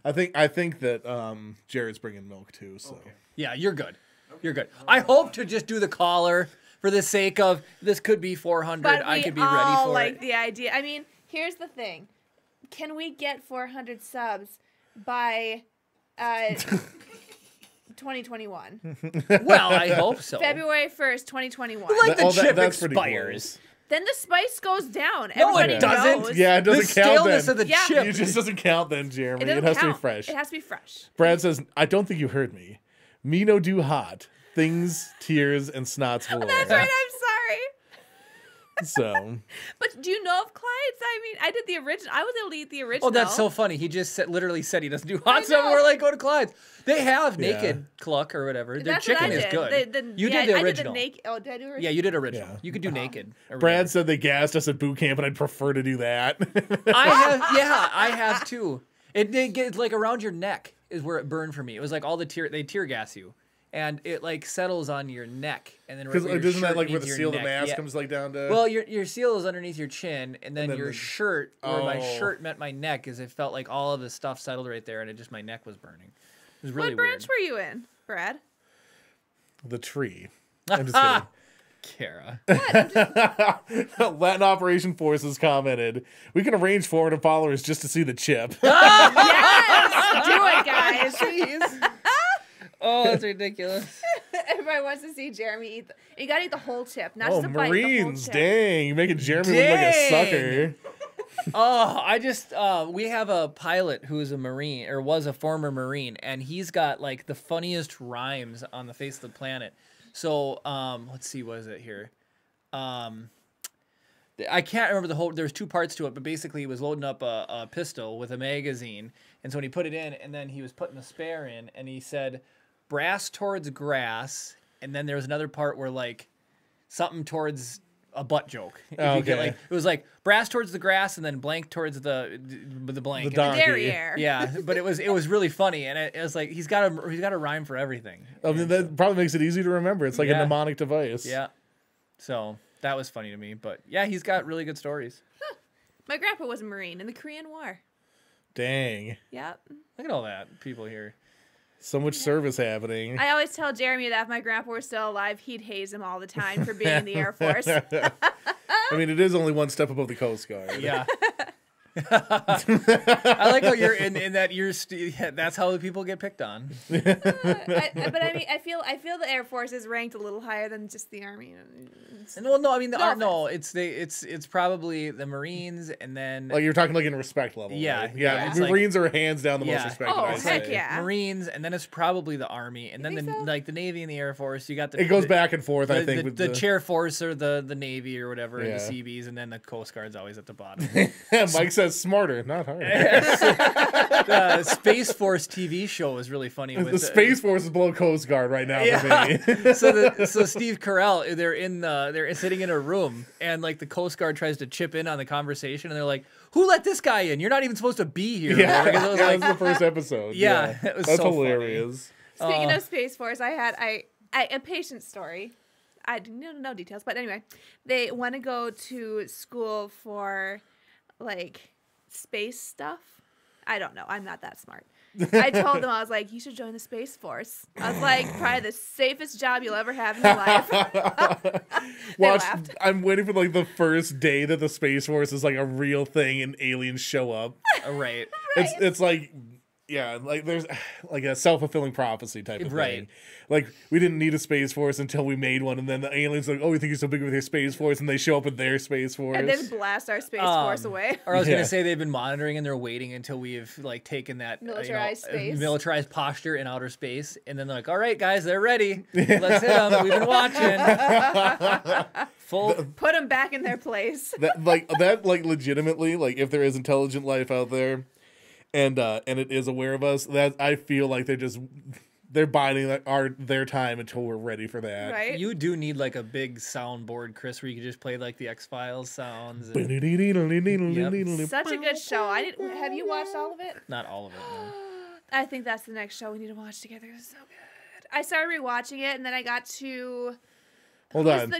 I think that Jared's bringing milk too. So Yeah, you're good. You're good. I hope to just do the collar for the sake of this could be 400. But I we could be ready all for like it. the idea. I mean, here's the thing: can we get 400 subs by 2021? Well, I hope so. February 1st, 2021. Like the chip that's pretty expires. Then the spice goes down. No, Everybody it doesn't. knows. yeah, it The doesn't count staleness then. of the Yeah. chip. It just doesn't count then, Jeremy. It It, doesn't has to count. be fresh. It has to be fresh. Brad says, I don't think you heard me. Me no do hot. Things, tears, and snots galore. That's right. I'm sorry. So, But do you know of Clyde's? I mean, I did the original. I was able to eat the original. Oh, that's so funny. He just literally said he doesn't do hot I stuff. know. We're like, go to Clyde's. They have Yeah. naked cluck or whatever. Their That's what chicken I is did. good. You yeah, did the I original. did the naked. Oh, did I do original? Yeah, you did original. Yeah. You could do naked. or Brad whatever. said they gassed us at boot camp, and I'd prefer to do that. I have too. It gets like around your neck is where it burned for me. It was like all the they tear gas you, and it like settles on your neck, and then right Because where your isn't that shirt like where meets the your seal of the neck. mask Yeah. comes like down to? Well, your seal is underneath your chin, and then then your the- shirt, where my Oh. shirt met my neck, is it felt like all of the stuff settled right there, and it just my neck was burning. It was really What branch weird. were you in, Brad? the tree. I'm just kidding. Kara. Latin Operation Forces commented, "We can arrange 400 followers just to see the chip." Yes, do it, guys. Jeez. Oh, that's ridiculous. Everybody wants to see Jeremy eat. You gotta eat the whole chip, not Oh, just a bite. Marines! The whole chip. Dang, you're making Jeremy look like a Dang. sucker. Oh, I just we have a pilot who's a Marine or was a former Marine, and he's got like the funniest rhymes on the face of the planet. So let's see, what is it here? I can't remember the whole. There's two parts to it, but basically he was loading up a pistol with a magazine, and so when he put it in, and then he was putting the spare in, and he said, "Brass towards grass," and then there was another part where like something towards a butt joke. If you get, Okay. like, it was like brass towards the grass and then blank towards the blank. The And donkey. Derriere. yeah, but it was really funny, and it was like he's got a rhyme for everything. I mean, that probably makes it easy to remember. It's like Yeah. a mnemonic device. Yeah, so that was funny to me. But yeah, he's got really good stories. My grandpa was a Marine in the Korean War. Dang. Yep. Look at all that people here. So much service happening. I always tell Jeremy that if my grandpa were still alive, he'd haze him all the time for being in the Air Force. I mean, it is only one step above the Coast Guard. Yeah. I like how you're in that that's how people get picked on. But I mean, I feel the Air Force is ranked a little higher than just the Army. No, I mean it's probably the Marines and then Like you're talking like in respect level. Yeah, right? yeah. Marines are hands down the most respected. Oh, I'd heck say. yeah. Marines and then it's probably the Army and then think so? like the Navy and the Air Force. You got the It goes back and forth. I think the, with the chair force or the Navy or whatever and Yeah. the Seabees and then the Coast Guard's always at the bottom. Mike says smarter, not harder. The Space Force TV show is really funny. With The Space Force is below Coast Guard right now for me. so Steve Carell, they're sitting in a room and like the Coast Guard tries to chip in on the conversation and they're like, "Who let this guy in? You're not even supposed to be here." Yeah, Like, it was like, that's the first episode. Yeah, it was that's so hilarious. Speaking of Space Force, I had a patient story. I no details, but anyway, they want to go to school for like space stuff. I don't know. I'm not that smart. I told them, I was like, you should join the Space Force. I was like, probably the safest job you'll ever have in your life. Laughed. I'm waiting for like the first day that the Space Force is like a real thing and aliens show up. right. It's like, yeah, like there's like a self-fulfilling prophecy type of Right. thing. Like we didn't need a Space Force until we made one, and then the aliens are like, oh, we think you're so big with your Space Force, and they show up with their Space Force. And then blast our Space Force away. Or I was Yeah. gonna say they've been monitoring and they're waiting until we've like taken that Militarized space. militarized posture in outer space, and then they're like, "All right, guys, they're ready. Let's hit them. We've been watching." Full. Put them back in their place. that legitimately, like if there is intelligent life out there, and it is aware of us, that I feel like they're biding their time until we're ready for that. Right? You do need like a big soundboard, Chris, where you can just play like the X-Files sounds. Such a good show. Have you watched all of it? Not all of it. No. I think that's the next show we need to watch together. It's so good. I started rewatching it, and then I got to. Hold on.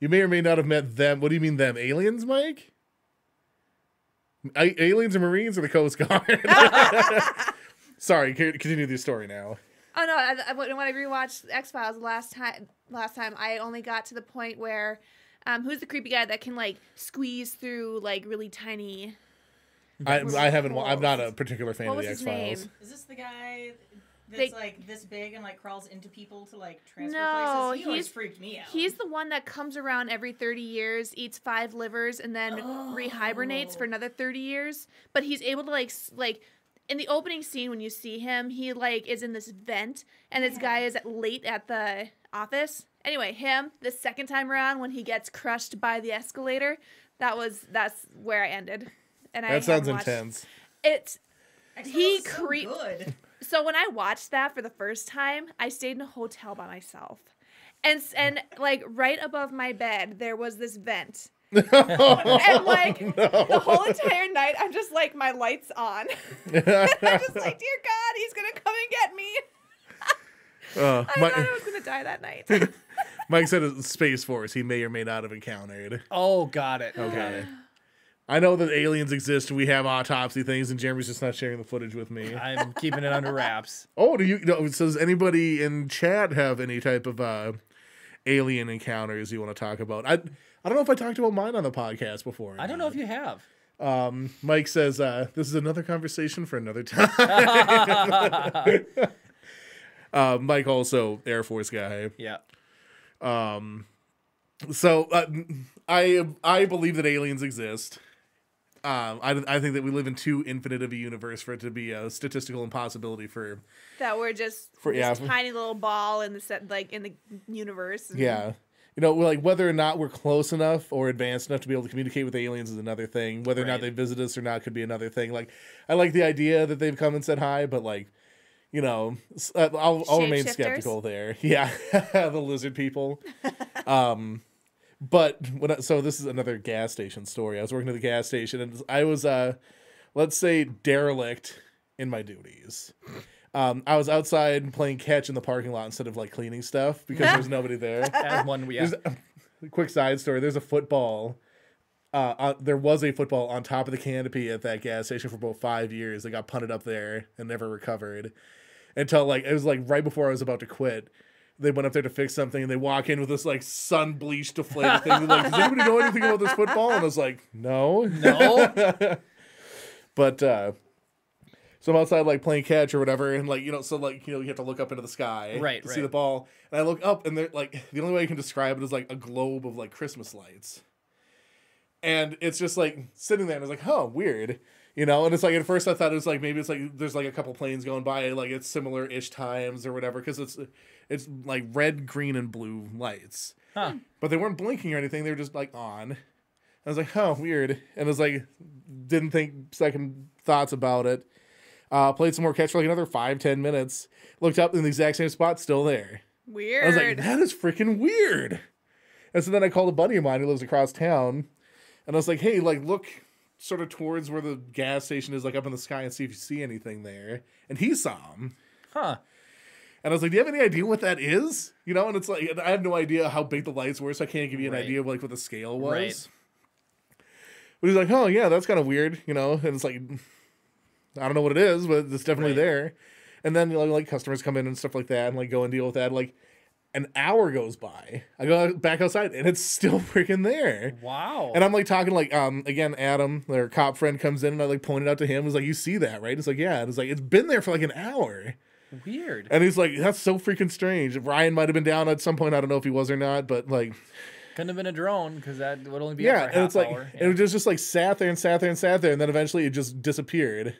You may or may not have met them. What do you mean them? Aliens, Mike? Aliens or Marines or the Coast Guard? Sorry, continue the story now. Oh no! When I rewatched X-Files last time, I only got to the point where, who's the creepy guy that can like squeeze through like really tiny? I haven't. I'm not a particular fan What of the was his X-Files. name? Is this the guy that's like this big and like crawls into people to like transfer No, places? He always freaked me out. He's the one that comes around every 30 years, eats 5 livers, and then rehibernates for another 30 years. But he's able to like in the opening scene when you see him, he like is in this vent, and this guy is late at the office. Anyway, him the second time around when he gets crushed by the escalator, that's where I ended. And That sounds intense. Good. So when I watched that for the first time, I stayed in a hotel by myself, and like right above my bed there was this vent. And like the whole entire night, I'm just like my lights on. And I'm just like, dear God, he's gonna come and get me. I thought I was gonna die that night. Mike said it's Space Force he may or may not have encountered. Oh, got it. Okay. I know that aliens exist. We have autopsy things, and Jeremy's just not sharing the footage with me. I'm keeping it under wraps. Oh, so does anybody in chat have any type of alien encounters you want to talk about? I don't know if I talked about mine on the podcast before. I don't know if you have. Mike says, this is another conversation for another time. Mike also Air Force guy. Yeah. So I believe that aliens exist. I think that we live in too infinite of a universe for it to be a statistical impossibility for That we're just tiny little ball in the set, like in the universe. Yeah. Like whether or not we're close enough or advanced enough to be able to communicate with aliens is another thing. Whether or not they visit us or not could be another thing. Like, I like the idea that they've come and said hi, but like, I'll remain skeptical there. Yeah, the lizard people. But so this is another gas station story. I was working at the gas station, and I was, let's say, derelict in my duties. I was outside playing catch in the parking lot instead of like cleaning stuff because there's nobody there. As one, yeah. Quick side story. There's a football there was a football on top of the canopy at that gas station for about 5 years. They got punted up there and never recovered until like it was like right before I was about to quit. They went up there to fix something and they walk in with this like sun bleached deflated thing. They're like, does anybody know anything about this football? And I was like, no. But so I'm outside like playing catch or whatever, and like you have to look up into the sky to see the ball. And I look up and they're like the only way I can describe it is like a globe of like Christmas lights. And it's just like sitting there and it's like, oh, weird. And it's like at first I thought it was like maybe it's like there's like a couple planes going by, like it's similar-ish times or whatever, because it's like red, green, and blue lights. Huh. But they weren't blinking or anything, they were just like on. I was like, oh, weird. And it was like, didn't think second thoughts about it. Played some more catch for like another 5-10 minutes. Looked up in the exact same spot, still there. Weird. I was like, that is freaking weird. And so then I called a buddy of mine who lives across town. And I was like, hey, like, look sort of towards where the gas station is, like, up in the sky and see if you see anything there. And he saw him. Huh. And I was like, do you have any idea what that is? And it's like, I have no idea how big the lights were, so I can't give you an idea of, like, what the scale was. Right. But he's like, oh, yeah, that's kind of weird, And it's like, I don't know what it is, but it's definitely there. And then, like, customers come in and stuff like that and, like, go and deal with that. Like, an hour goes by. I go back outside and it's still freaking there. Wow. And I'm like talking like again, Adam, their cop friend, comes in and I like pointed out to him. Was like, you see that, right? It's like, yeah. And it's like, it's been there for like an hour. Weird. And he's like, that's so freaking strange. Ryan might have been down at some point. I don't know if he was or not, but like, couldn't have been a drone because that would only be up for a and it's like hour. it was just like sat there and sat there and sat there, and then eventually it just disappeared.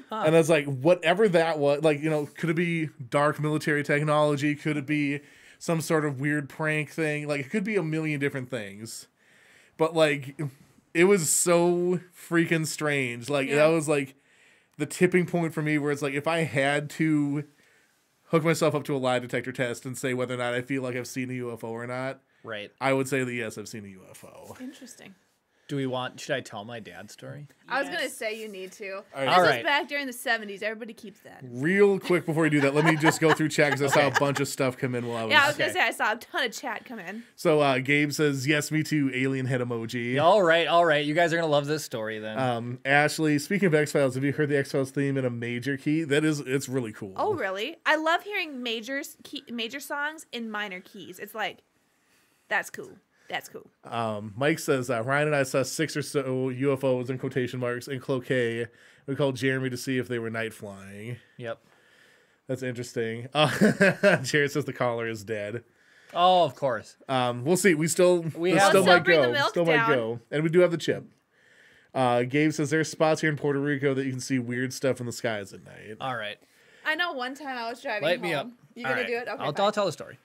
Huh. And I was like, whatever that was, like, could it be dark military technology? Could it be some sort of weird prank thing? Like, it could be a million different things. But, like, it was so freaking strange. Like, that was, like, the tipping point for me where it's like, if I had to hook myself up to a lie detector test and say whether or not I feel like I've seen a UFO or not, right, I would say that, yes, I've seen a UFO. Interesting. Should I tell my dad's story? I was going to say you need to. All right. This All was right. back during the 70s. Everybody keeps that. Real quick before you do that, let me just go through chat because I saw a bunch of stuff come in while I was... Yeah, I was going to say I saw a ton of chat come in. So Gabe says, yes, me too, alien head emoji. All right. You guys are going to love this story then. Ashley, speaking of X-Files, have you heard the X-Files theme in a major key? It's really cool. Oh, really? I love hearing major songs in minor keys. It's like, that's cool. That's cool. Mike says, Ryan and I saw 6 or so UFOs in quotation marks in Cloquet. We called Jeremy to see if they were night flying. Yep. That's interesting. Jared says the caller is dead. Oh, of course. We'll see. We still might bring the milk Still down. might go. And we do have the chip. Gabe says there's spots here in Puerto Rico that you can see weird stuff in the skies at night. All right. I know one time I was driving Light home. me up. You All gonna right. do it? Okay, I'll fine. tell the story.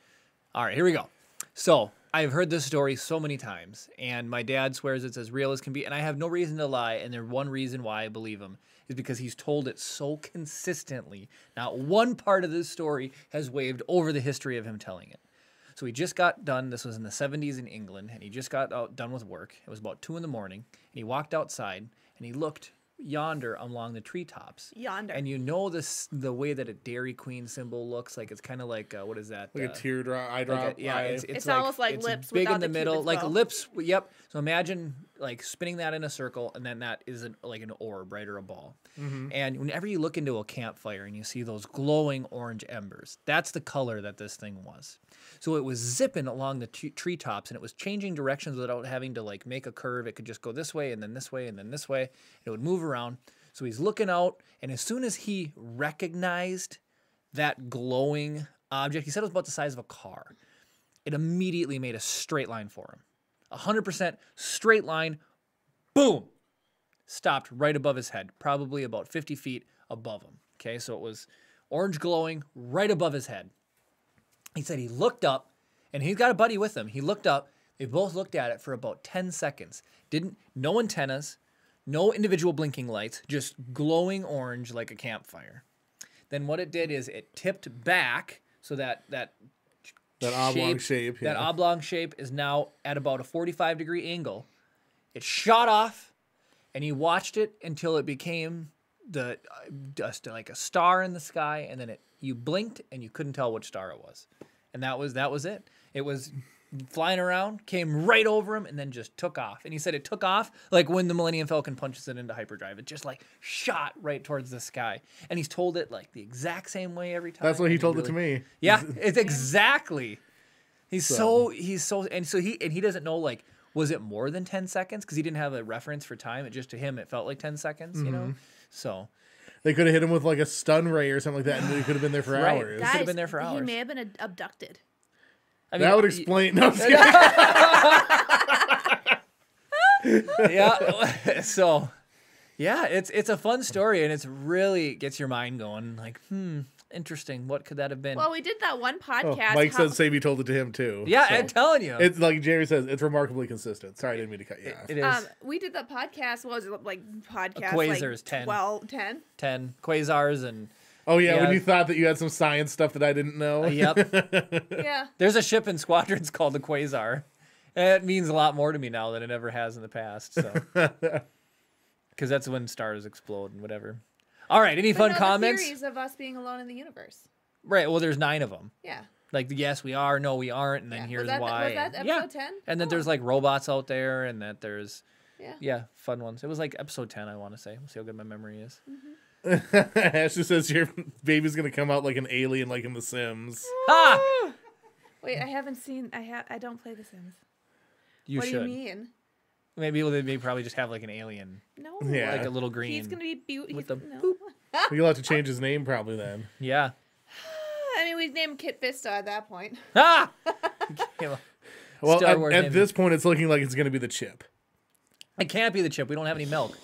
All right, here we go. So I've heard this story so many times, and my dad swears it's as real as can be, and I have no reason to lie, and there's one reason why I believe him is because he's told it so consistently. Not one part of this story has waved over the history of him telling it. So he just got done, this was in the 70s in England, and he just got done with work. It was about 2 a.m, and he walked outside, and he looked yonder along the treetops. Yonder. And the way that a Dairy Queen symbol looks like, it's kind of like, what is that? Like a teardrop, eye drop. It's almost like it's lips big without in the the middle, Cupid's like bow. lips. Yep. So imagine like spinning that in a circle, and then that is like an orb, right, or a ball. Mm-hmm. And whenever you look into a campfire and you see those glowing orange embers, that's the color that this thing was. So it was zipping along the treetops, and it was changing directions without having to like make a curve. It could just go this way and then this way and then this way. It would move around. So he's looking out, and as soon as he recognized that glowing object, he said it was about the size of a car. It immediately made a straight line for him. 100% straight line, boom, stopped right above his head, probably about 50 feet above him. Okay, so it was orange glowing right above his head. He said he looked up, and he's got a buddy with him. He looked up. They both looked at it for about 10 seconds. No antennas, no individual blinking lights, just glowing orange like a campfire. Then what it did is it tipped back so that oblong shape. That oblong shape is now at about a 45-degree angle. It shot off, and he watched it until it became just like a star in the sky, and then you blinked and you couldn't tell which star it was, and that was it. It was flying around, came right over him, and then just took off. And he said it took off like when the Millennium Falcon punches it into hyperdrive. It just like shot right towards the sky. And he's told it like the exact same way every time. That's what he told it to me. Yeah, it's exactly. He doesn't know like was it more than 10 seconds because he didn't have a reference for time. It just to him it felt like 10 seconds, you know. So they could have hit him with like a stun ray or something like that, and he could have been there for hours. Guys, could have been there for hours. He may have been abducted. I mean, that would explain. No, yeah. So, yeah, it's a fun story, and it's really gets your mind going. Like, interesting. What could that have been? Well, we did that one podcast. Mike said Savy told it to him too. Yeah, so. I'm telling you. It's like Jerry says, it's remarkably consistent. Sorry, I didn't mean to cut you off. It is. We did that podcast. What was it like? Podcast Quasars, like 10. 12, 10? 10 quasars and. Oh yeah, when you thought that you had some science stuff that I didn't know. Yep. Yeah. There's a ship in Squadrons called the Quasar. And it means a lot more to me now than it ever has in the past. So, because that's when stars explode and whatever. All right, any fun comments? The theories of us being alone in the universe. Right. Well, there's 9 of them. Yeah. Like yes, we are. No, we aren't. And then here's why. Was that episode 10? And then there's like robots out there, and that there's fun ones. It was like episode 10, I want to say. We'll see how good my memory is. Ashley says your baby's gonna come out like an alien, like in The Sims. Ah! Wait, I haven't seen. I don't play The Sims. You what should. do you mean? Maybe they probably just have like an alien. No. Yeah. Like a little green. He's gonna be beautiful. with the no. You'll have to change his name probably then. Yeah. I mean, we'd name Kit Fisto at that point. Ah! Well, Star Wars at this point, it's looking like it's gonna be the chip. It can't be the chip. We don't have any milk.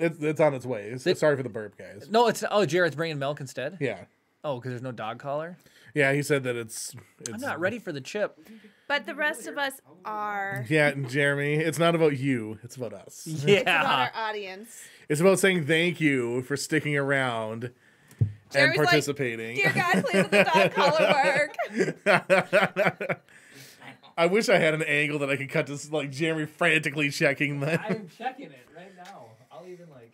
It's on its way. Sorry for the burp, guys. No, it's Jared's bringing milk instead. Yeah. Oh, because there's no dog collar. Yeah, he said that it's. I'm not ready for the chip. But the rest of us are. Yeah, Jeremy, it's not about you. It's about us. Yeah. It's about our audience. It's about saying thank you for sticking around Jeremy's and participating. Like, dear God, please let the dog collar work. I wish I had an angle that I could cut to like Jeremy frantically checking the. I'm checking it right now. I'll even like.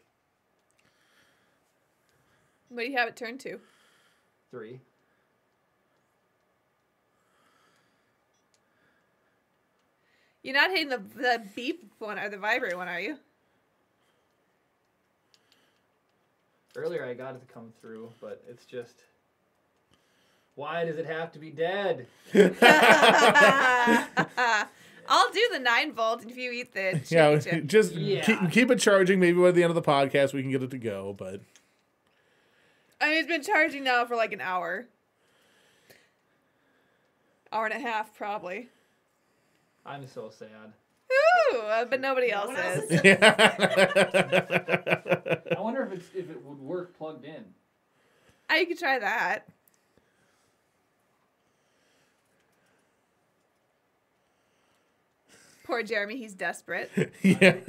What do you have it turned to? 3. You're not hitting the beep one or the vibrate one, are you? Earlier I got it to come through, but it's just. Why does it have to be dead? I'll do the 9-volt if you eat the chip. Just keep it charging. Maybe by the end of the podcast we can get it to go. But I mean, it's been charging now for like an hour. Hour and a half, probably. I'm so sad. Ooh, but nobody else is. I wonder if it would work plugged in. You could try that. Poor Jeremy, he's desperate. Yeah,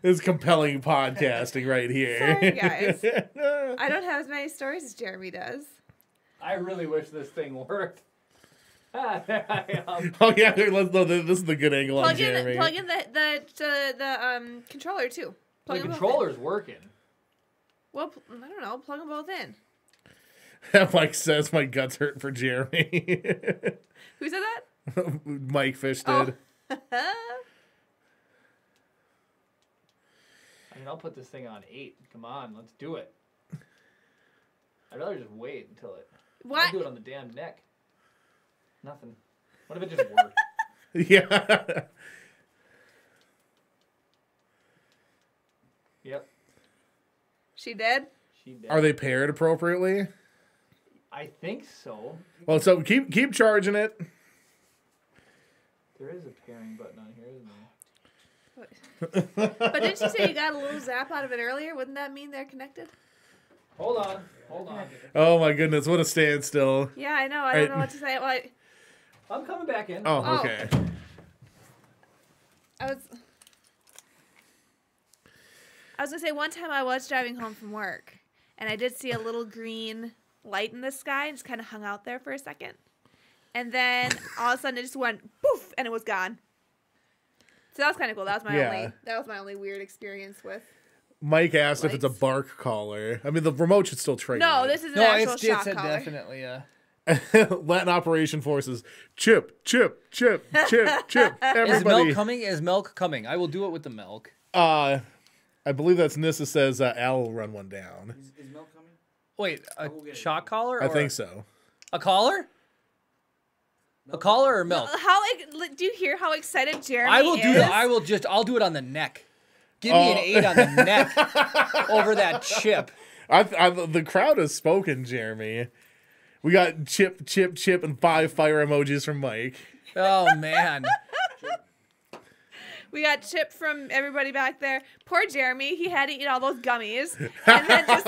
it's compelling podcasting right here. Sorry, guys. I don't have as many stories as Jeremy does. I really wish this thing worked. There I am. Oh yeah, this is the good angle on Jeremy. Plug in the controller too. The controller's working. Well, I don't know. Plug them both in. Mike says my guts hurt for Jeremy. Who said that? Mike Fish did. Oh. I mean, I'll put this thing on 8. Come on, let's do it. I'd rather just wait until it. What? I'll do it on the damn neck. Nothing. What if it just worked? Yeah. Yep. She did? She did. Are they paired appropriately? I think so. Well, so keep charging it. There is a pairing button on here, isn't there? But didn't you say you got a little zap out of it earlier? Wouldn't that mean they're connected? Hold on. Oh my goodness, what a standstill. Yeah, I know. I don't know what to say. Well, I'm coming back in. Oh, okay. I was gonna say one time I was driving home from work and I did see a little green light in the sky and just kind of hung out there for a second. And then all of a sudden it just went poof and it was gone. So that was kind of cool. That was my only weird experience with. Mike asked lights. if it's a bark collar. I mean, the remote should still trigger. No, it. this is an actual shock it's collar. definitely a. Latin Operation Forces. Chip, chip, chip, chip, chip. Everybody. Is milk coming? I will do it with the milk. I believe that's Nissa says Al will run one down. Is milk coming? Wait, a shock collar? I think so. A collar? A collar or milk? Do you hear how excited Jeremy I will is? do that. I'll do it on the neck. Give me an 8 on the neck over that chip. The crowd has spoken, Jeremy. We got chip, chip, chip, and 5 fire emojis from Mike. Oh, man. We got chip from everybody back there. Poor Jeremy. He had to eat all those gummies. And then just...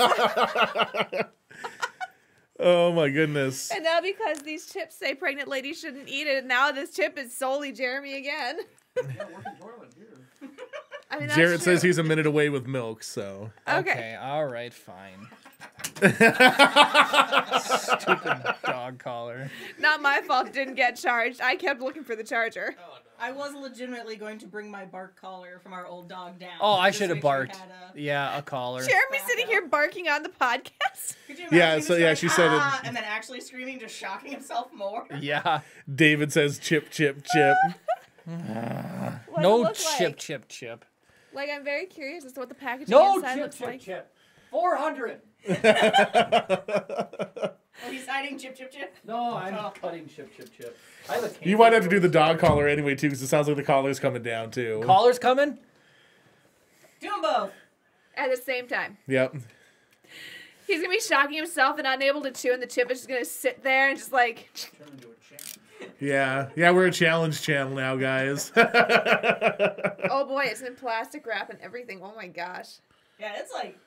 Oh, my goodness. And now because these chips say pregnant ladies shouldn't eat it, now this chip is solely Jeremy again. Yeah, working toilet here. I mean, Jared says he's a minute away with milk, so. Okay. All right, fine. Stupid dog collar. Not my fault it didn't get charged. I kept looking for the charger. I was legitimately going to bring my bark collar from our old dog down. Oh, I just should have make sure barked. it had Yeah, a collar. Jeremy's sitting here barking on the podcast. Could you Yeah, imagine so him yeah, going, she said it. and then actually screaming, just shocking himself more. Yeah. David says chip, chip, chip. What No does it look chip, like? chip, chip. Like, I'm very curious as to what the packaging No inside chip, looks chip, like. chip. 400. Oh, he's hiding chip, chip, chip. No, I'm cutting chip, chip, chip. I have a You might have to do the dog collar anyway, too, because it sounds like the collar's coming down, too. Collar's coming? Do them both. At the same time. Yep. He's going to be shocking himself and unable to chew, and the chip is just going to sit there and just like... Turn into a champ. Yeah. Yeah, we're a challenge channel now, guys. Oh boy, it's in plastic wrap and everything. Oh my gosh. Yeah, it's like,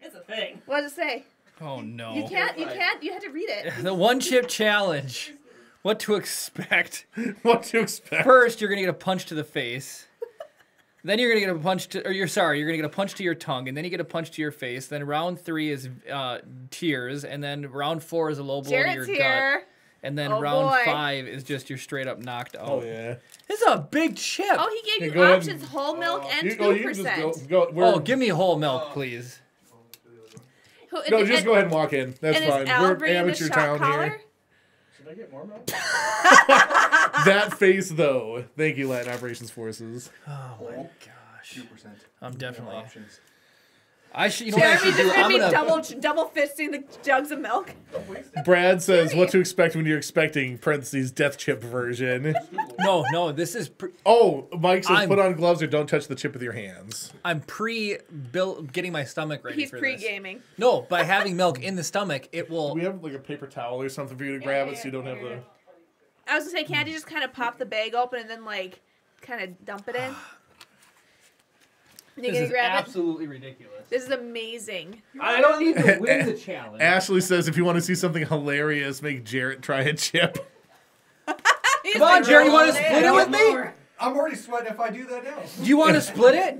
it's a thing. What does it say? Oh, no. You can't, you had to read it. The one chip challenge. What to expect. What to expect? First, you're going to get a punch to the face. Then you're going to get a punch to, you're going to get a punch to your tongue, and then you get a punch to your face. Then round 3 is tears, and then round 4 is a low blow Jared's to your here. gut. And then Oh, round boy. 5 is just you're straight up knocked out. Oh, yeah. This is a big chip. Oh, he gave Hey, you go ahead options: and- whole milk and You can 2%. just go. Oh, give me whole milk, please. No, just go ahead and walk in. That's and fine. is Al We're bringing the amateur shock town collar? here. Should I get more milk? That face, though. Thank you, Latin Operations Forces. Oh my gosh. 2%. I'm definitely. Options. You know what I Jeremy's should do? just gonna I'm be gonna. double fisting the jugs of milk. Brad says, what to expect when you're expecting, parentheses, death chip version. No, this is. Oh, Mike says, I'm- put on gloves or don't touch the chip with your hands. I'm getting my stomach ready He's for this. pre-gaming. No, by having milk in the stomach, it will. Do we have like a paper towel or something for you to grab it so you don't have the... I was gonna say, can't you just kind of pop the bag open and then like kind of dump it in? You This gonna is grab it? absolutely ridiculous. This is amazing. I don't need to win the challenge. Ashley says, if you want to see something hilarious, make Jarrett try a chip. Come on, Jerry, you want to split it with me? I'm already sweating if I do that now. Do you want to split it?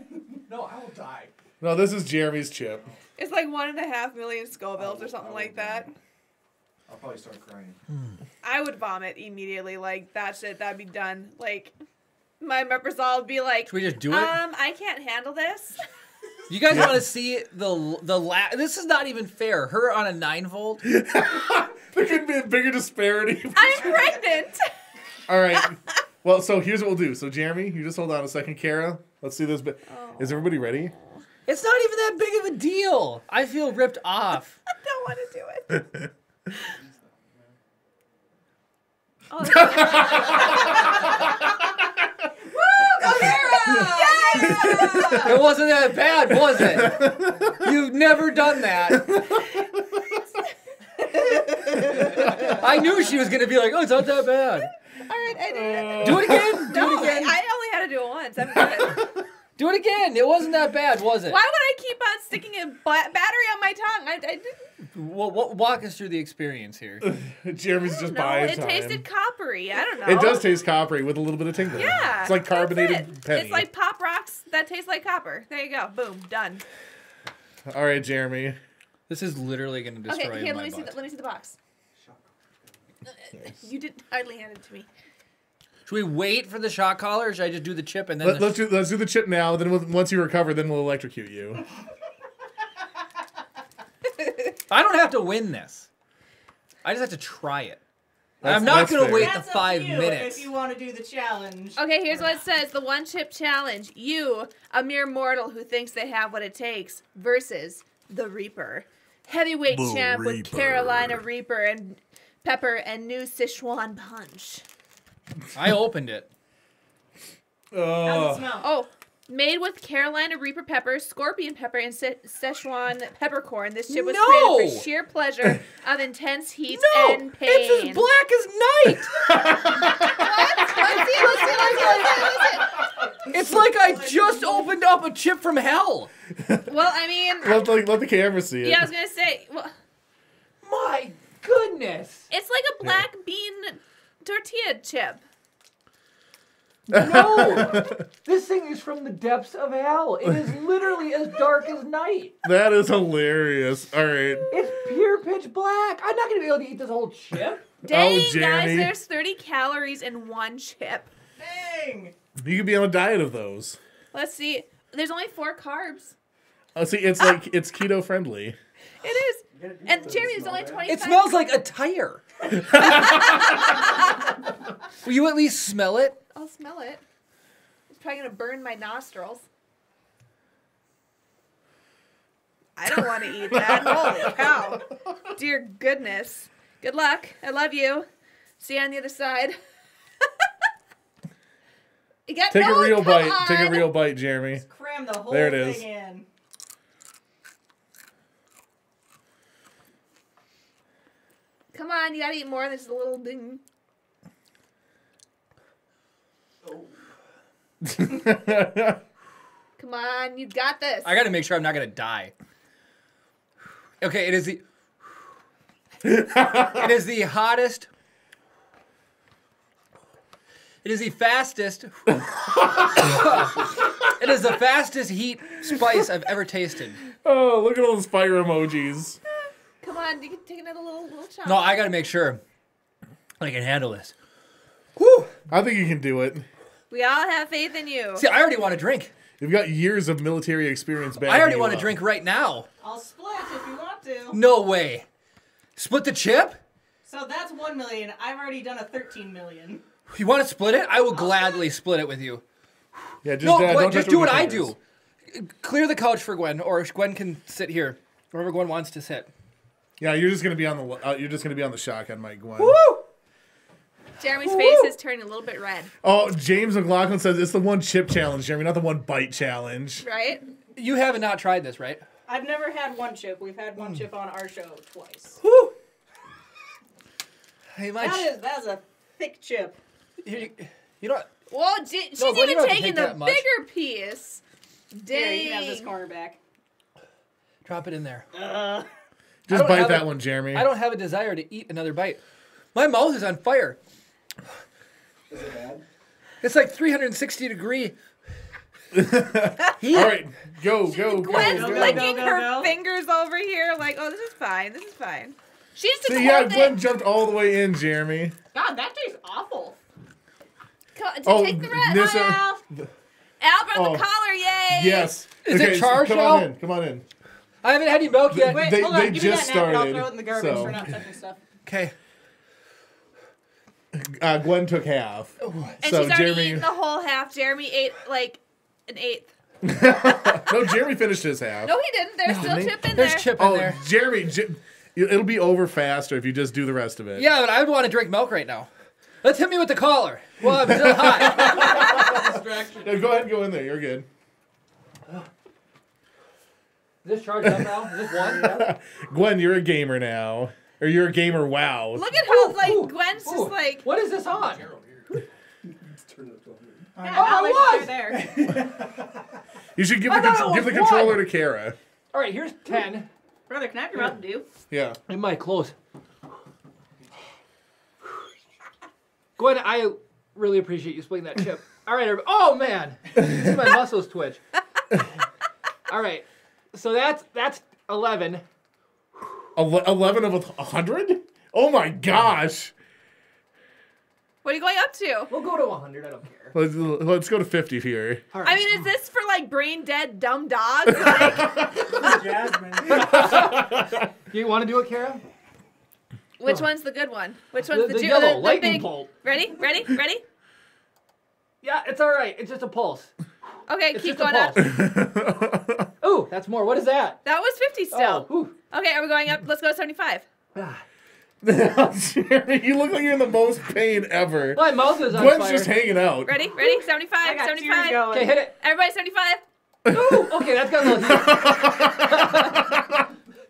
No, I will die. No, this is Jeremy's chip. It's like 1.5 million Scovilles or something like that. I'll probably start crying. I would vomit immediately. Like that'd be done. Like my resolve would be like, Should we just do it? I can't handle this. You guys want to see This is not even fair. Her on a 9-volt. There could be a bigger disparity. I'm pregnant. All right. Well, so here's what we'll do. So, Jeremy, you just hold on a second. Kara, let's see this bit. Is everybody ready? It's not even that big of a deal. I feel ripped off. I don't want to do it. Oh, It wasn't that bad, was it? You've never done that. I knew she was going to be like, oh, it's not that bad. all right, I did it. Do it again. Do No, it again. I only had to do it once. I'm good. Do it again. It wasn't that bad, was it? Why would I keep on sticking a battery on my tongue? I didn't. Walk us through the experience here. Jeremy's just No, buying it time. tasted coppery. I don't know. It does taste coppery with a little bit of tingling. Yeah, It's like that's carbonated it. penny. It's like Pop Rocks that taste like copper. There you go. Boom. Done. All right, Jeremy. This is literally going to destroy Okay, here, my let me see. butt. Let me see the box. You didn't hardly hand it to me. Should we wait for the shot collar, or should I just do the chip and then Let's do the chip now. Then once you recover, then we'll electrocute you. I don't have to win this. I just have to try it. I'm not going to wait the 5 minutes. If you want to do the challenge. Okay, here's what it says. The one chip challenge. You, a mere mortal who thinks they have what it takes, versus the Reaper. Heavyweight champ with Carolina Reaper and pepper and new Sichuan punch. I opened it. How's it smell? Oh, made with Carolina Reaper pepper, scorpion pepper, and Szechuan peppercorn. This chip was created for sheer pleasure of intense heat and pain. It's as black as night. Let's see. It's like I just opened up a chip from hell. Well, I mean... Let the camera see it. Yeah, I was going to say... Well, my goodness. it's like a black bean tortilla chip. No! This thing is from the depths of hell. It is literally as dark as night. That is hilarious. All right. It's pure pitch black. I'm not going to be able to eat this whole chip. Dang, Jeremy. guys, there's 30 calories in one chip. Dang! You could be on a diet of those. Let's see. There's only 4 carbs. Oh, see, it's like it's keto friendly. It is. And Jeremy, there's only 25. It smells like a tire. Will you at least smell it? I'll smell it. It's probably going to burn my nostrils. I don't want to eat that. Holy cow. Dear goodness. Good luck. I love you. See you on the other side. Take a real bite. Take a real bite, Jeremy. Just cram the whole There it is. thing in. Come on, you gotta eat more. There's a little ding. Come on, you got this. I gotta make sure I'm not gonna die. Okay, it is the... It is the hottest... It is the fastest... It is the fastest heat spice I've ever tasted. Oh, look at all those fire emojis. Come on, you can take another little chop. No, I gotta make sure I can handle this. Whew. I think you can do it. We all have faith in you. See, I already want to drink. You've got years of military experience back. I already want to drink right now. I'll split if you want to. No way. Split the chip? So that's 1 million. I've already done a 13 million. You want to split it? I will gladly split it with you. Yeah, just, No, don't Gwen, touch just it do with what your I fingers. do. Clear the couch for Gwen, or Gwen can sit here, wherever Gwen wants to sit. Yeah, you're just gonna be on the shotgun mic, Gwen. Woo! Jeremy's face is turning a little bit red. Oh, James McLaughlin says it's the one chip challenge, Jeremy, not the one bite challenge. Right? You haven't not tried this, right? I've never had one chip. We've had one chip on our show twice. Woo! Hey, my That's a thick chip. you know. Well, she's No, Gwen, you even don't have to taking take the that much. bigger piece. Dang. Here, you can have this corner back. Drop it in there. Just don't bite have that a- one, Jeremy. I don't have a desire to eat another bite. My mouth is on fire. Is it bad? It's like 360 degree. All right, go. Gwen's go, licking go, her go. fingers over here like, oh, this is fine. This is fine. She's just See, yeah, holding Gwen it. jumped all the way in, Jeremy. God, that tastes awful. Take the rest. Nissa- Al brought Oh. the collar, yay! Yes. Is it so charged come now? on in. Come on in. I haven't had any milk yet. Wait, They- hold on. they Give just me that napkin. I'll started, throw it in the garbage so- for not touching stuff. Okay. Gwen took half. And So she's already Jeremy- eaten the whole half. Jeremy ate like an eighth. No, Jeremy finished his half. No, he didn't. There's still didn't he? chip in There's there. chip in Oh, there. Jeremy, it'll be over faster if you just do the rest of it. Yeah, but I would want to drink milk right now. Let's hit me with the collar. Well, I'm still hot. Distraction. Yeah, go ahead and go in there. You're good. Is this charged up now? Is this one? Gwen, you're a gamer now. Or you're a gamer, wow. Look at how like Ooh, Gwen's ooh. just like. What is this on? Turn it up to 100. Yeah, Oh, now it it's was! there. You should give I thought it give the was controller one. to Kara. All right, here's 10. Brother, can I have your Mountain Dew? Yeah. In my clothes. Gwen, I really appreciate you splitting that chip. All right, everybody. Oh, man. See my muscles twitch. All right. So that's 11. 11 of 100? Oh my gosh. What are you going up to? We'll go to 100. I don't care. Let's go to 50 here. All right. I mean, is this for like brain dead dumb dogs? Like, Jasmine. You want to do it, Kara? Which one's the good one? Which one's The yellow, the lightning big... bolt. Ready? Yeah, it's all right. It's just a pulse. Okay, It's keep just going a up. pulse. Ooh, that's more. What is that? That was 50 still. Oh, Okay, are we going up? Let's go to 75. Jeremy, you look like you're in the most pain ever. my mouth is on Gwen's fire. just hanging out. Ready? 75, I got tears 75. going. Okay, hit it. Everybody 75. Ooh, okay, that's got a little heat.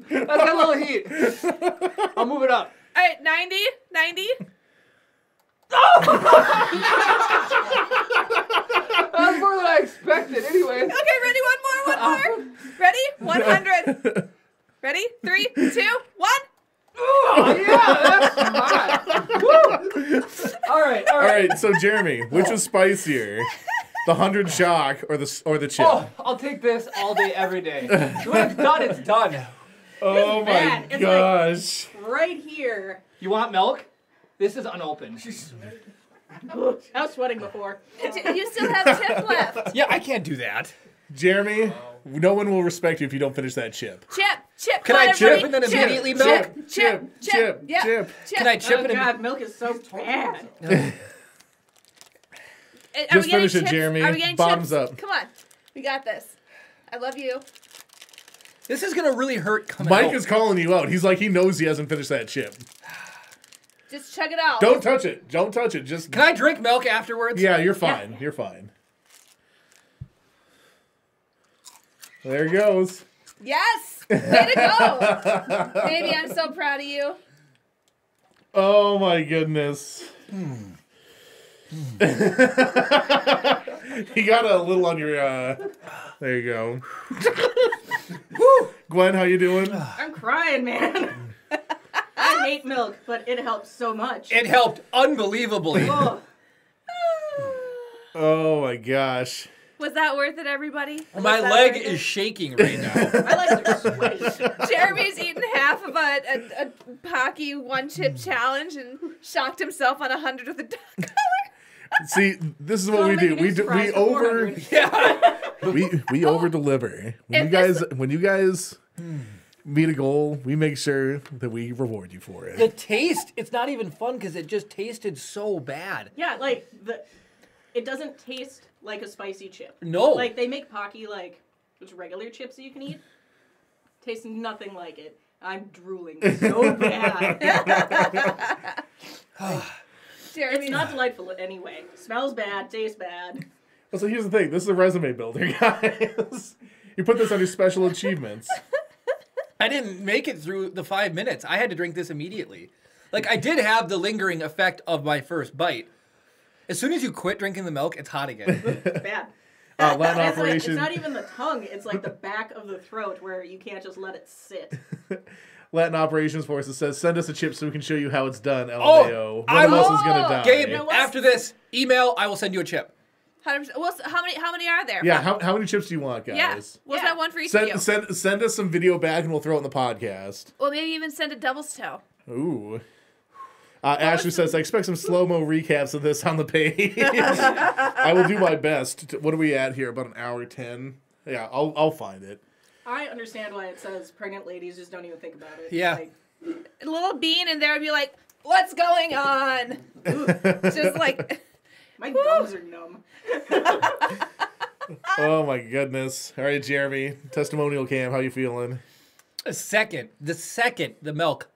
That's got a little heat. I'll move it up. All right, 90, 90. That's more than I expected. Anyway. Okay, ready? One more. Ready? 100. Ready? 3, 2, 1. Oh, yeah, that's hot. Woo. All right. All right, so Jeremy, which was spicier? The 100 shock or the chip? Oh, I'll take this all day, every day. When it's done, it's done. Oh my bad. It's gosh. Right here. You want milk? This is unopened. I was sweating before. You still have chip left. Yeah, I can't do that. Jeremy, no one will respect you if you don't finish that chip. Chip. Can Come I on, chip everybody. and then immediately milk? Chip. Yeah. Chip. Can I chip Oh it? god, milk is so bad. Just finish it, Jeremy. Are we getting Bottoms chips? up. Come on. We got this. I love you. This is gonna really hurt coming Mike out. is calling you out. He's like, he knows he hasn't finished that chip. Just chug it out. Don't touch it. Don't touch it. Just. Can I drink milk afterwards? Yeah, you're fine. You're fine. There it goes. Yes. Way to go. Baby, I'm so proud of you. Oh my goodness. You got a little on your. There you go. Gwen, how you doing? I'm crying, man. I hate milk, but it helps so much. It helped unbelievably. Oh, Oh my gosh. Was that worth it, everybody? My leg is shaking right now. my legs are sweaty. Jeremy's eaten half of a Pocky one-chip challenge and shocked himself on 100 with a duck color. See, this is what Don't we make do. a new surprise for 400. Yeah. We over deliver. When you guys meet a goal, we make sure that we reward you for The it. taste, it's not even fun because it just tasted so bad. Yeah, like it doesn't taste like a spicy chip. No. Like they make Pocky like just regular chips that you can eat. Tastes nothing like it. I'm drooling so bad. Jeremy, It's not delightful anyway. Smells bad, tastes bad. So here's the thing. This is a resume builder, guys. You put this on your special achievements. I didn't make it through the 5 minutes. I had to drink this immediately. Like, I did have the lingering effect of my first bite. As soon as you quit drinking the milk, it's hot again. Bad. Latin It's, like, operation. it's not even the tongue, it's like the back of the throat where you can't just let it sit. Latin operations force says, "Send us a chip so we can show you how it's done." LMAO. Oh, One I of us will- is gonna die. Gabe, know what? after this, email, I will send you a chip. 100%. Well, so how many are there? Yeah. How many chips do you want, guys? Yeah. We'll Yeah. send one for each of you. Send us some video back and we'll throw it in the podcast. Well, maybe even send a devil's toe. Ooh. Ashley says, I expect some slow-mo recaps of this on the page. I will do my best. What are we at here? About an hour 10? Yeah, I'll find it. I understand why it says pregnant ladies just don't even think about it. Yeah. Like, A little bean in there would be like, what's going on? Just like, my gums are numb. Oh my goodness. All right, Jeremy, testimonial cam, how you feeling? The second, the milk.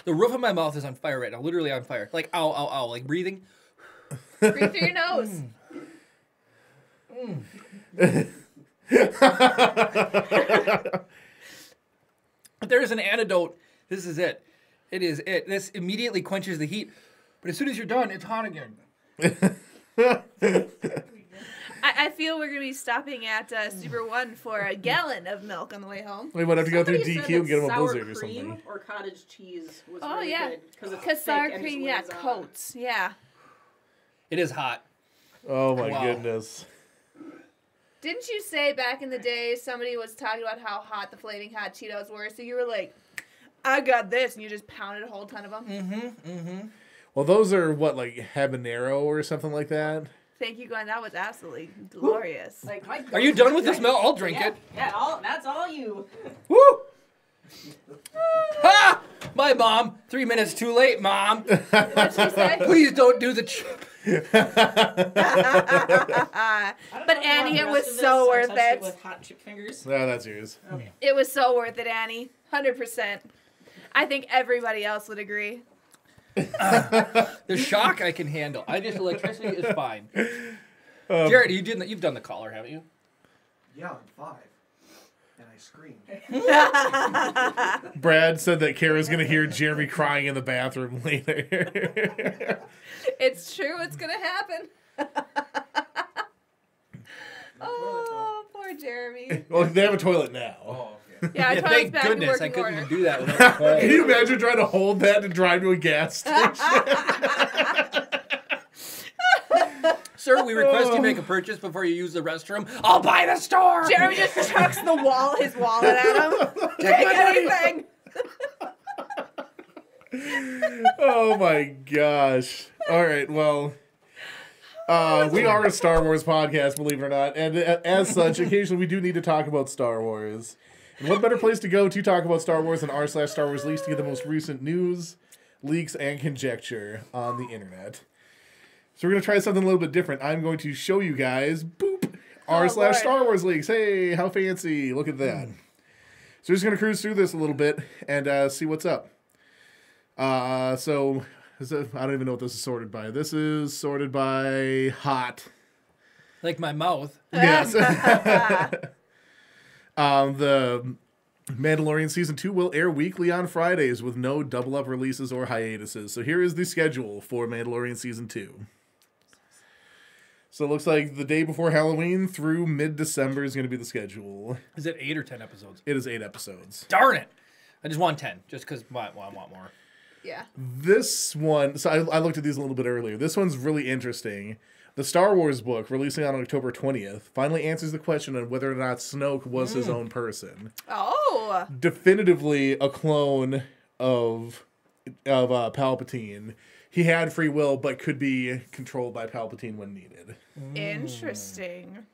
The roof of my mouth is on fire right now. Literally on fire. Like, ow, ow, ow. Like, breathing. breathe through your nose. If there's an antidote, this is it. It is it. This immediately quenches the heat. But as soon as you're done, it's hot again. I feel we're going to be stopping at Super One for a gallon of milk on the way home. We might have to go through Somebody said DQ and that get him a sour blizzard or cream something. or cottage cheese was Oh, really yeah. good. Because Because sour cream, yeah, coats. Yeah. It is hot. Oh my Wow. goodness. Didn't you say back in the day somebody was talking about how hot the Flaming Hot Cheetos were? So you were like, I got this, and you just pounded a whole ton of them? Well, those are what, like habanero or something like that? Thank you, Glenn. That was absolutely glorious. Like, my Are you gums done with this dry. milk? I'll drink Yeah, it. yeah, that's all you. Woo! Ha! My mom. 3 minutes too late, Mom. What'd she say? Please don't do the chip. But Annie, it was so worth it. With hot chip fingers. No, that's yours. Okay. It was so worth it, Annie. 100%. I think everybody else would agree. The shock I can handle. Electricity is fine. Jared, you've done the collar, haven't you? Yeah, I'm 5. And I screamed. Brad said that Kara's going to hear Jeremy crying in the bathroom later. It's true. It's going to happen. Oh, poor Jeremy. Well, they have a toilet now. Oh, okay. Yeah, Yeah, toilet's thank back in goodness I working couldn't order. even do that without the Can you imagine trying to hold that and drive to a gas station? Sir, we request you make a purchase before you use the restroom. I'll buy the store. Jeremy just chucks his wallet at him. Take anything. Oh my gosh. All right, well, we are a Star Wars podcast, believe it or not. And as such, occasionally we do need to talk about Star Wars. And what better place to go to talk about Star Wars than r/Star Wars Leaks to get the most recent news, leaks, and conjecture on the internet. So we're going to try something a little bit different. I'm going to show you guys, boop, r/Star Wars Leaks. Hey, how fancy. Look at that. So we're just going to cruise through this a little bit and see what's up. I don't even know what this is sorted by. This is sorted by hot. Like my mouth. Yes. The Mandalorian Season 2 will air weekly on Fridays with no double-up releases or hiatuses. So here is the schedule for Mandalorian Season 2. So it looks like the day before Halloween through mid-December is going to be the schedule. Is it 8 or 10 episodes? It is 8 episodes. Darn it. I just want 10, just because I want more. Yeah. This one, so I looked at these a little bit earlier. This one's really interesting. The Star Wars book, releasing on October 20th, finally answers the question on whether or not Snoke was his own person. Oh. Definitively a clone of Palpatine. He had free will, but could be controlled by Palpatine when needed. Interesting.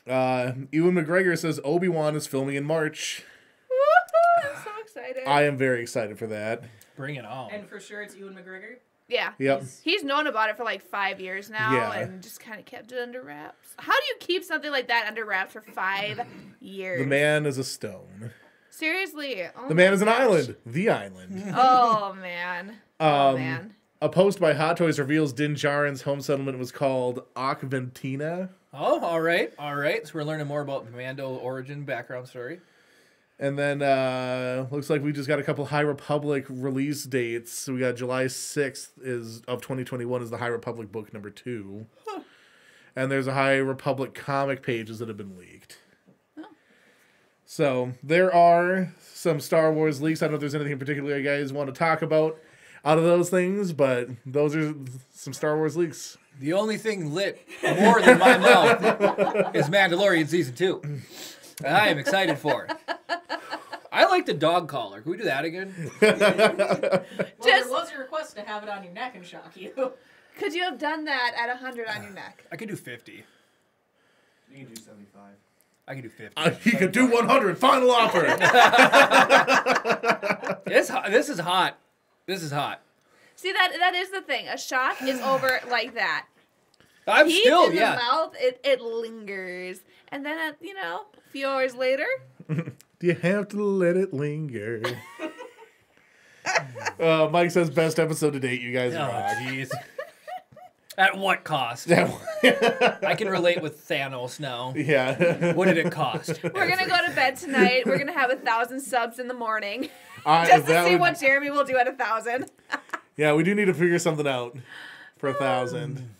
Ewan McGregor says Obi-Wan is filming in March. Woo-hoo, I'm so excited. I am very excited for that. Bring it on. And for sure it's Ewan McGregor. Yeah. Yep. He's known about it for like 5 years now Yeah. and just kind of kept it under wraps. How do you keep something like that under wraps for 5 years? The man is a stone. Seriously. Oh The man my is an gosh. island. The island. Oh, man. Oh, man. A post by Hot Toys reveals Din Djarin's home settlement was called Akventina. Oh, all right. So we're learning more about Mando origin background story. And then looks like we just got a couple High Republic release dates. So we got July 6th of 2021 is the High Republic book number 2. Huh. And there's a High Republic comic pages that have been leaked. Oh. So there are some Star Wars leaks. I don't know if there's anything in particular you guys want to talk about out of those things, but those are some Star Wars leaks. The only thing lit more than my mouth is Mandalorian Season 2. And I am excited for it. I like the dog collar. Can we do that again? Well, there was a request to have it on your neck and shock you. Could you have done that at 100 on your neck? I could do 50. You can do 75. I could do 50. He could do 100. Final offer. This is hot. This is hot. See, that is the thing. A shock is over like that. I'm Heat still, in yeah. the mouth, it lingers. And then, a few hours later... Do you have to let it linger? Mike says best episode to date. You guys Oh, rock. jeez. At what cost? Yeah. I can relate with Thanos now. Yeah. What did it cost? We're going to go to bed tonight. We're going to have 1,000 subs in the morning. Just to see what Jeremy will do at 1,000. Yeah, we do need to figure something out for 1,000.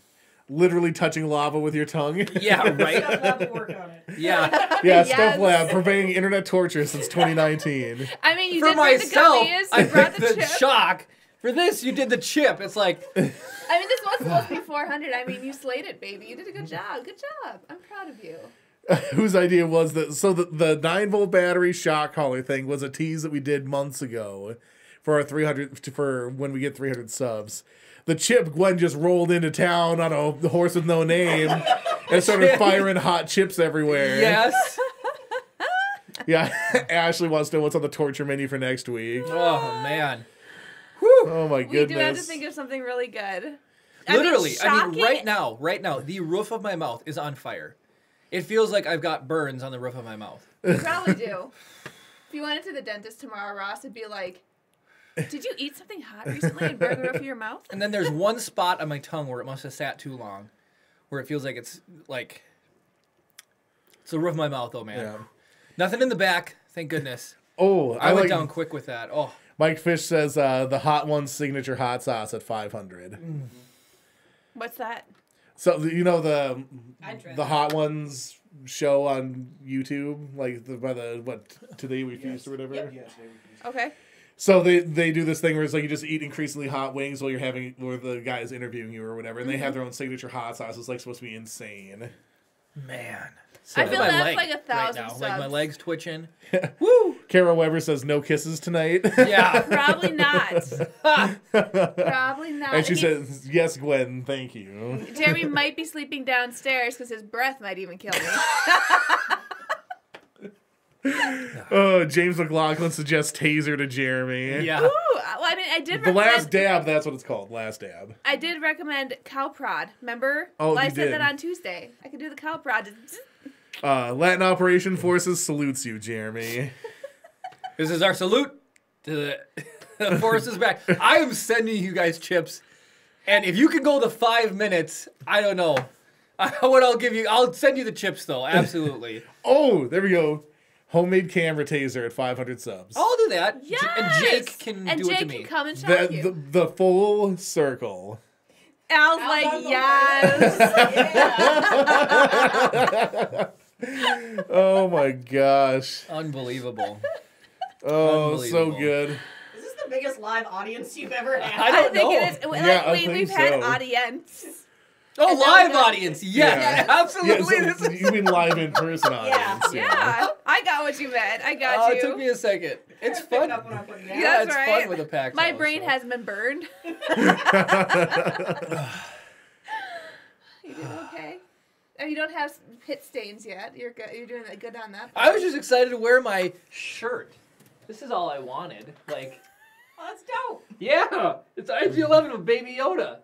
Literally touching lava with your tongue. Yeah, right? Stuff lab will work on it. Yeah. Yeah, Yes. Stuff Lab preventing internet torture since 2019. I mean, you For did bring myself, the gummies. I You brought picked the the chip. shock. For this, you did the chip. It's like, I mean, this was supposed to be 400. I mean, you slayed it, baby. You did a good job. Good job. I'm proud of you. Whose idea was that? So the 9-volt battery shock collar thing was a tease that we did months ago for our 300 for when we get 300 subs. The chip Gwen just rolled into town on a horse with no name and started firing hot chips everywhere. yes. Yeah, Ashley wants to know what's on the torture menu for next week. Oh man. Oh my We goodness. do have to think of something really good. Literally, I mean, shocking- right now, the roof of my mouth is on fire. It feels like I've got burns on the roof of my mouth. You probably do. If you went into the dentist tomorrow, Ross would be like, "Did you eat something hot recently and burn the roof of your mouth?" And then there's one spot on my tongue where it must have sat too long, where it feels like it's the roof of my mouth, though, man. Yeah. Nothing in the back, thank goodness. Oh, I went down quick with that. Oh, Mike Fish says the Hot Ones signature hot sauce at 500. What's that? So you know the tried the Hot Ones show on YouTube, like by the Today We Feast or whatever. Yeah, today we feast. Okay. So they do this thing where it's like you just eat increasingly hot wings while the guy is interviewing you or whatever, and they have their own signature hot sauce. It's like supposed to be insane. man. I feel My that's leg like 1,000 now. subs. Like my leg's twitching. Kara Weber says no kisses tonight. Yeah. Probably not. Probably not. And she says, yes, Gwen, thank you. Jeremy might be sleeping downstairs because his breath might even kill me. Oh, James McLaughlin suggests taser to Jeremy. Yeah. Ooh, well, I mean, I did The recommend. last dab, that's what it's called. Last dab. I did recommend cow prod. Remember? Oh, I you said did. that on Tuesday. I could do the cow prod. Latin Operation Forces salutes you, Jeremy. This is our salute to the forces back. I am sending you guys chips, and if you can go the 5 minutes, I don't know what I'll give you. I'll send you the chips though, absolutely. Oh, there we go. Homemade camera taser at 500 subs. I'll do that. Yes! And Jake can and do Jake it to me. can come and shock you. The full circle. Al's Al's like, on the yes. Oh my gosh. Unbelievable. Oh, so Unbelievable. good. Is this the biggest live audience you've ever had? I don't I think know. it is. Like, Yeah, I we've think had so. audience. Oh, And now live we got- audience. Yes, Yeah. absolutely. Yeah, so you mean live in person audience. Yeah, I got what you meant. I got Oh, you. it took me a second. It's Pick fun. up when I put it down. Yeah, it's that's fun right. with a packed My house, brain so. hasn't been burned. You doing okay? Oh, you don't have pit stains yet. You're good. You're doing good on that. I was just excited to wear my shirt. This is all I wanted. Like, Oh, that's dope. yeah, it's IG-11 with Baby Yoda.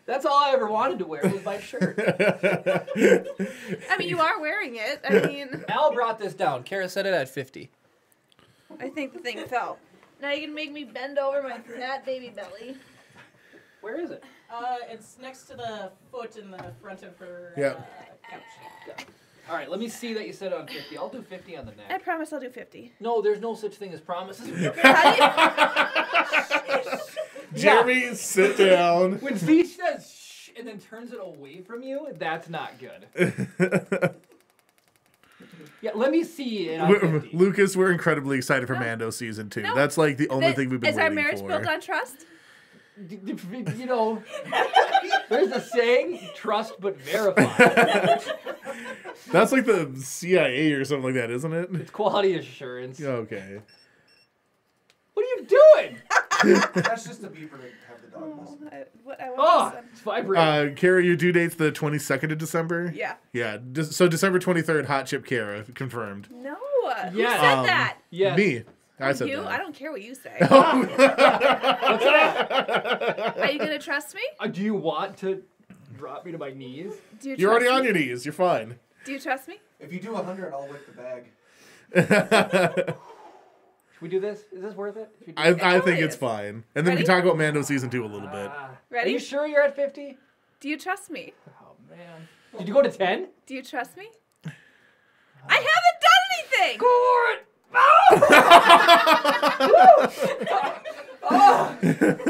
That's all I ever wanted to wear was my shirt. I mean, you are wearing it. I mean, Al brought this down. Kara set it at 50. I think the thing fell. Now you can make me bend over my fat baby belly. Where is it? It's next to the foot in the front of her Yep. couch. All right, let me see that you set it on 50. I'll do 50 on the I neck. promise I'll do 50. No, there's no such thing as promises. Jeremy, sit down. When Feach says shh and then turns it away from you, that's not good. Yeah, let me see it on 50. Lucas, we're incredibly excited for No. Mando season 2. No. That's like the only thing we've been Is our waiting marriage for. built on trust? You know, there's a saying, trust but verify. That's like the CIA or something like that, isn't it? It's quality assurance. Okay. What are you doing? That's just a beeper to have the dog Oh, listen. I Oh, want this. it's vibrating. Kara, your due date's the 22nd of December? Yeah. Yeah. So December 23rd, Hot Chip Kara, confirmed. No. Who Yes. said that? Yes. Me. I said You? that. I don't care what you say. What's that? Are you gonna trust me? Do you want to drop me to my knees? Do you You're already trust on me? your knees. You're fine. Do you trust me? If you do 100, I'll lick the bag. Should we do this? Is this worth it? Should we do I this? think probably it's is. fine. And then we Ready? can talk about Mando season 2 a little bit. Are Ready? you sure you're at 50? Do you trust me? Oh, man. Did you go to 10? Do you trust me? I haven't done anything. Gord! Oh!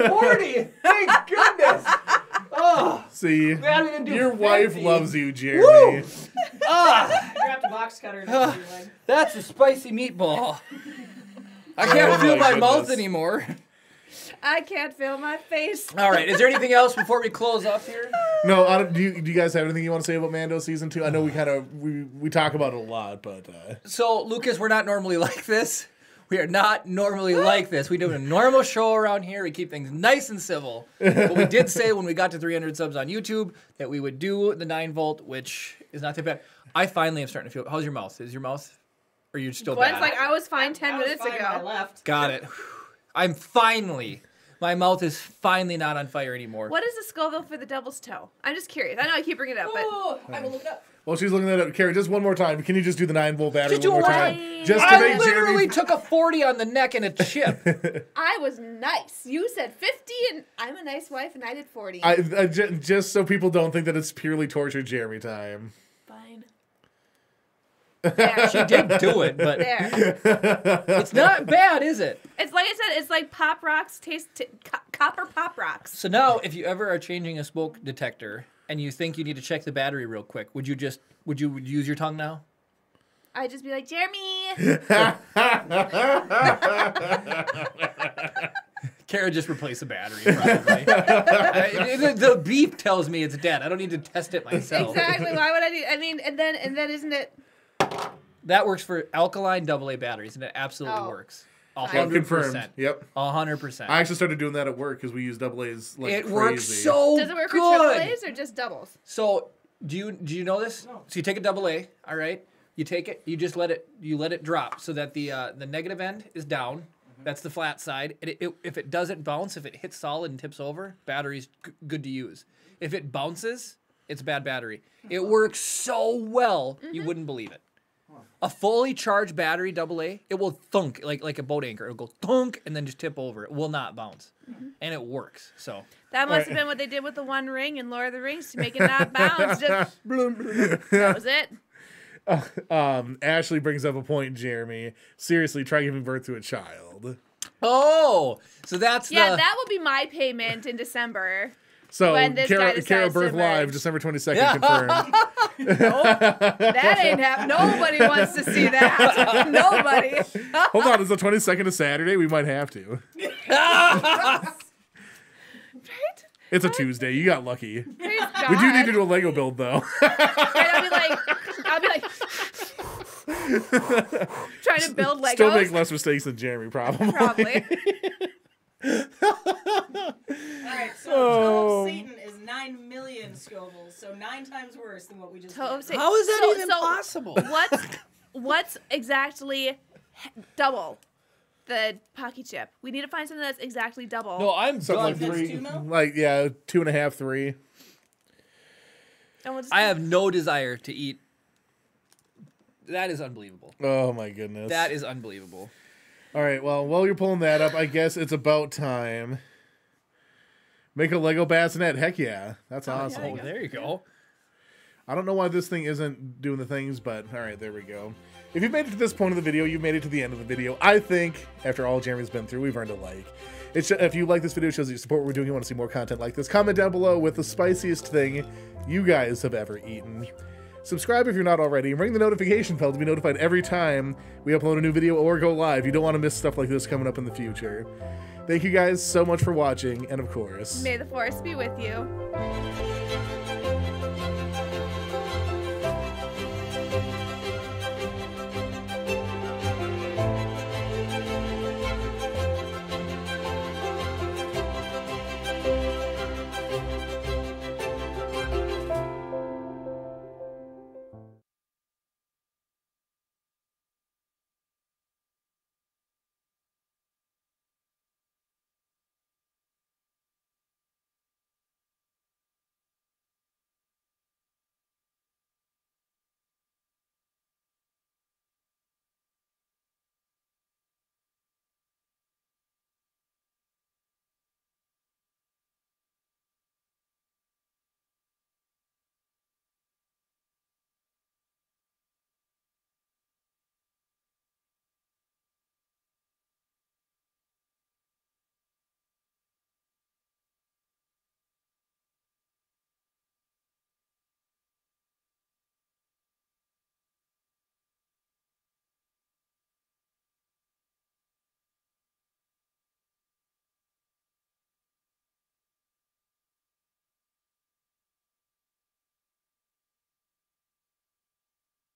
40! Thank goodness! Oh! See, Man, we didn't do your wife 50. loves you, Jeremy. Ah! Grabbed a box cutter next to your leg. That's a spicy meatball. I can't Oh feel my my mouth goodness. anymore. I can't feel my face. All right, is there anything else before we close up here? No, do you guys have anything you want to say about Mando season 2? I know we talk about it a lot, but So, Lucas, we're not normally like this. We are not normally like this. We do a normal show around here. We keep things nice and civil. But we did say when we got to 300 subs on YouTube that we would do the 9 volt, which is not too bad. I finally am starting to feel. How's your mouth? Is your mouth Or you're still Gwen's bad? like, I was fine 10 I was minutes fine when I ago. left. Got it. I'm finally. My mouth is finally not on fire anymore. What is the Scoville for the devil's toe? I'm just curious. I know I keep bringing it up, but Oh, I will look it up. Well, she's looking that up. Carrie, just one more time. Can you just do the 9-volt battery Just do one more it time? one. Just to I make literally Jeremy... took a 40 on the neck and a chip. I was nice. You said 50, and I'm a nice wife, and I did 40. Just so people don't think that it's purely tortured Jeremy time. Fine. There. She did do it, but There. it's not bad, is it? It's like I said, it's like Pop Rocks copper Pop Rocks. So now, if you ever are changing a smoke detector and you think you need to check the battery real quick, would you use your tongue now? I'd just be like, Jeremy. Kara just replaced the battery, probably. The beep tells me it's dead. I don't need to test it myself. Exactly. Why would I do? I mean, and then isn't it? That works for alkaline AA batteries, and it absolutely works. Confirmed. 100%. Yep. 100%. I actually started doing that at work because we use AA's like It crazy. works so Does it work good. for AAAs or just doubles? So do you know this? No. So you take a AA, all right? You take it, you just let it drop so that the negative end is down. That's the flat side. If it doesn't bounce, if it hits solid and tips over, battery's good to use. If it bounces, it's a bad battery. It works so well, you wouldn't believe it. A fully charged battery AA, it will thunk like a boat anchor. It'll go thunk and then just tip over. It will not bounce. And it works. So That must have been what they did with the One Ring in Lord of the Rings to make it not bounce. Just bloom, bloom. That was it. Ashley brings up a point, Jeremy. Seriously, try giving birth to a child. oh, so that's That will be my payment in December. So, When this guy Kara decides to Birth Live, merge. December 22nd, confirmed. That ain't happening. Nobody wants to see that. Nobody. Hold on, is the 22nd a Saturday? We might have to. Right? It's a Tuesday. You got lucky. Praise God. We do need to do a Lego build, though. Right, I'll be like, trying to build Legos. Still make less mistakes than Jeremy, probably. Probably. Alright, so Toe of Satan is 9 million Scovilles, so 9 times worse than what we just Toe of did. Satan. How is that So- even so possible? What's exactly double the Pocky chip? We need to find something that's exactly double. No, I'm Something done. like That's 3. 2 mil? Like, yeah, 2.5, 3. And we'll just I have no desire to eat. That is unbelievable. Oh, my goodness. That is unbelievable. All right, well, while you're pulling that up, I guess it's about time. Make a Lego bassinet. Heck yeah. That's awesome. Oh, there you go. I don't know why this thing isn't doing the things, but all right, there we go. If you've made it to this point of the video, you've made it to the end of the video. I think, after all Jeremy's been through, we've earned a like. If you like this video, it shows that you support what we're doing, you want to see more content like this, comment down below with the spiciest thing you guys have ever eaten. Subscribe if you're not already, and ring the notification bell to be notified every time we upload a new video or go live. You don't want to miss stuff like this coming up in the future. Thank you guys so much for watching, and of course... May the force be with you.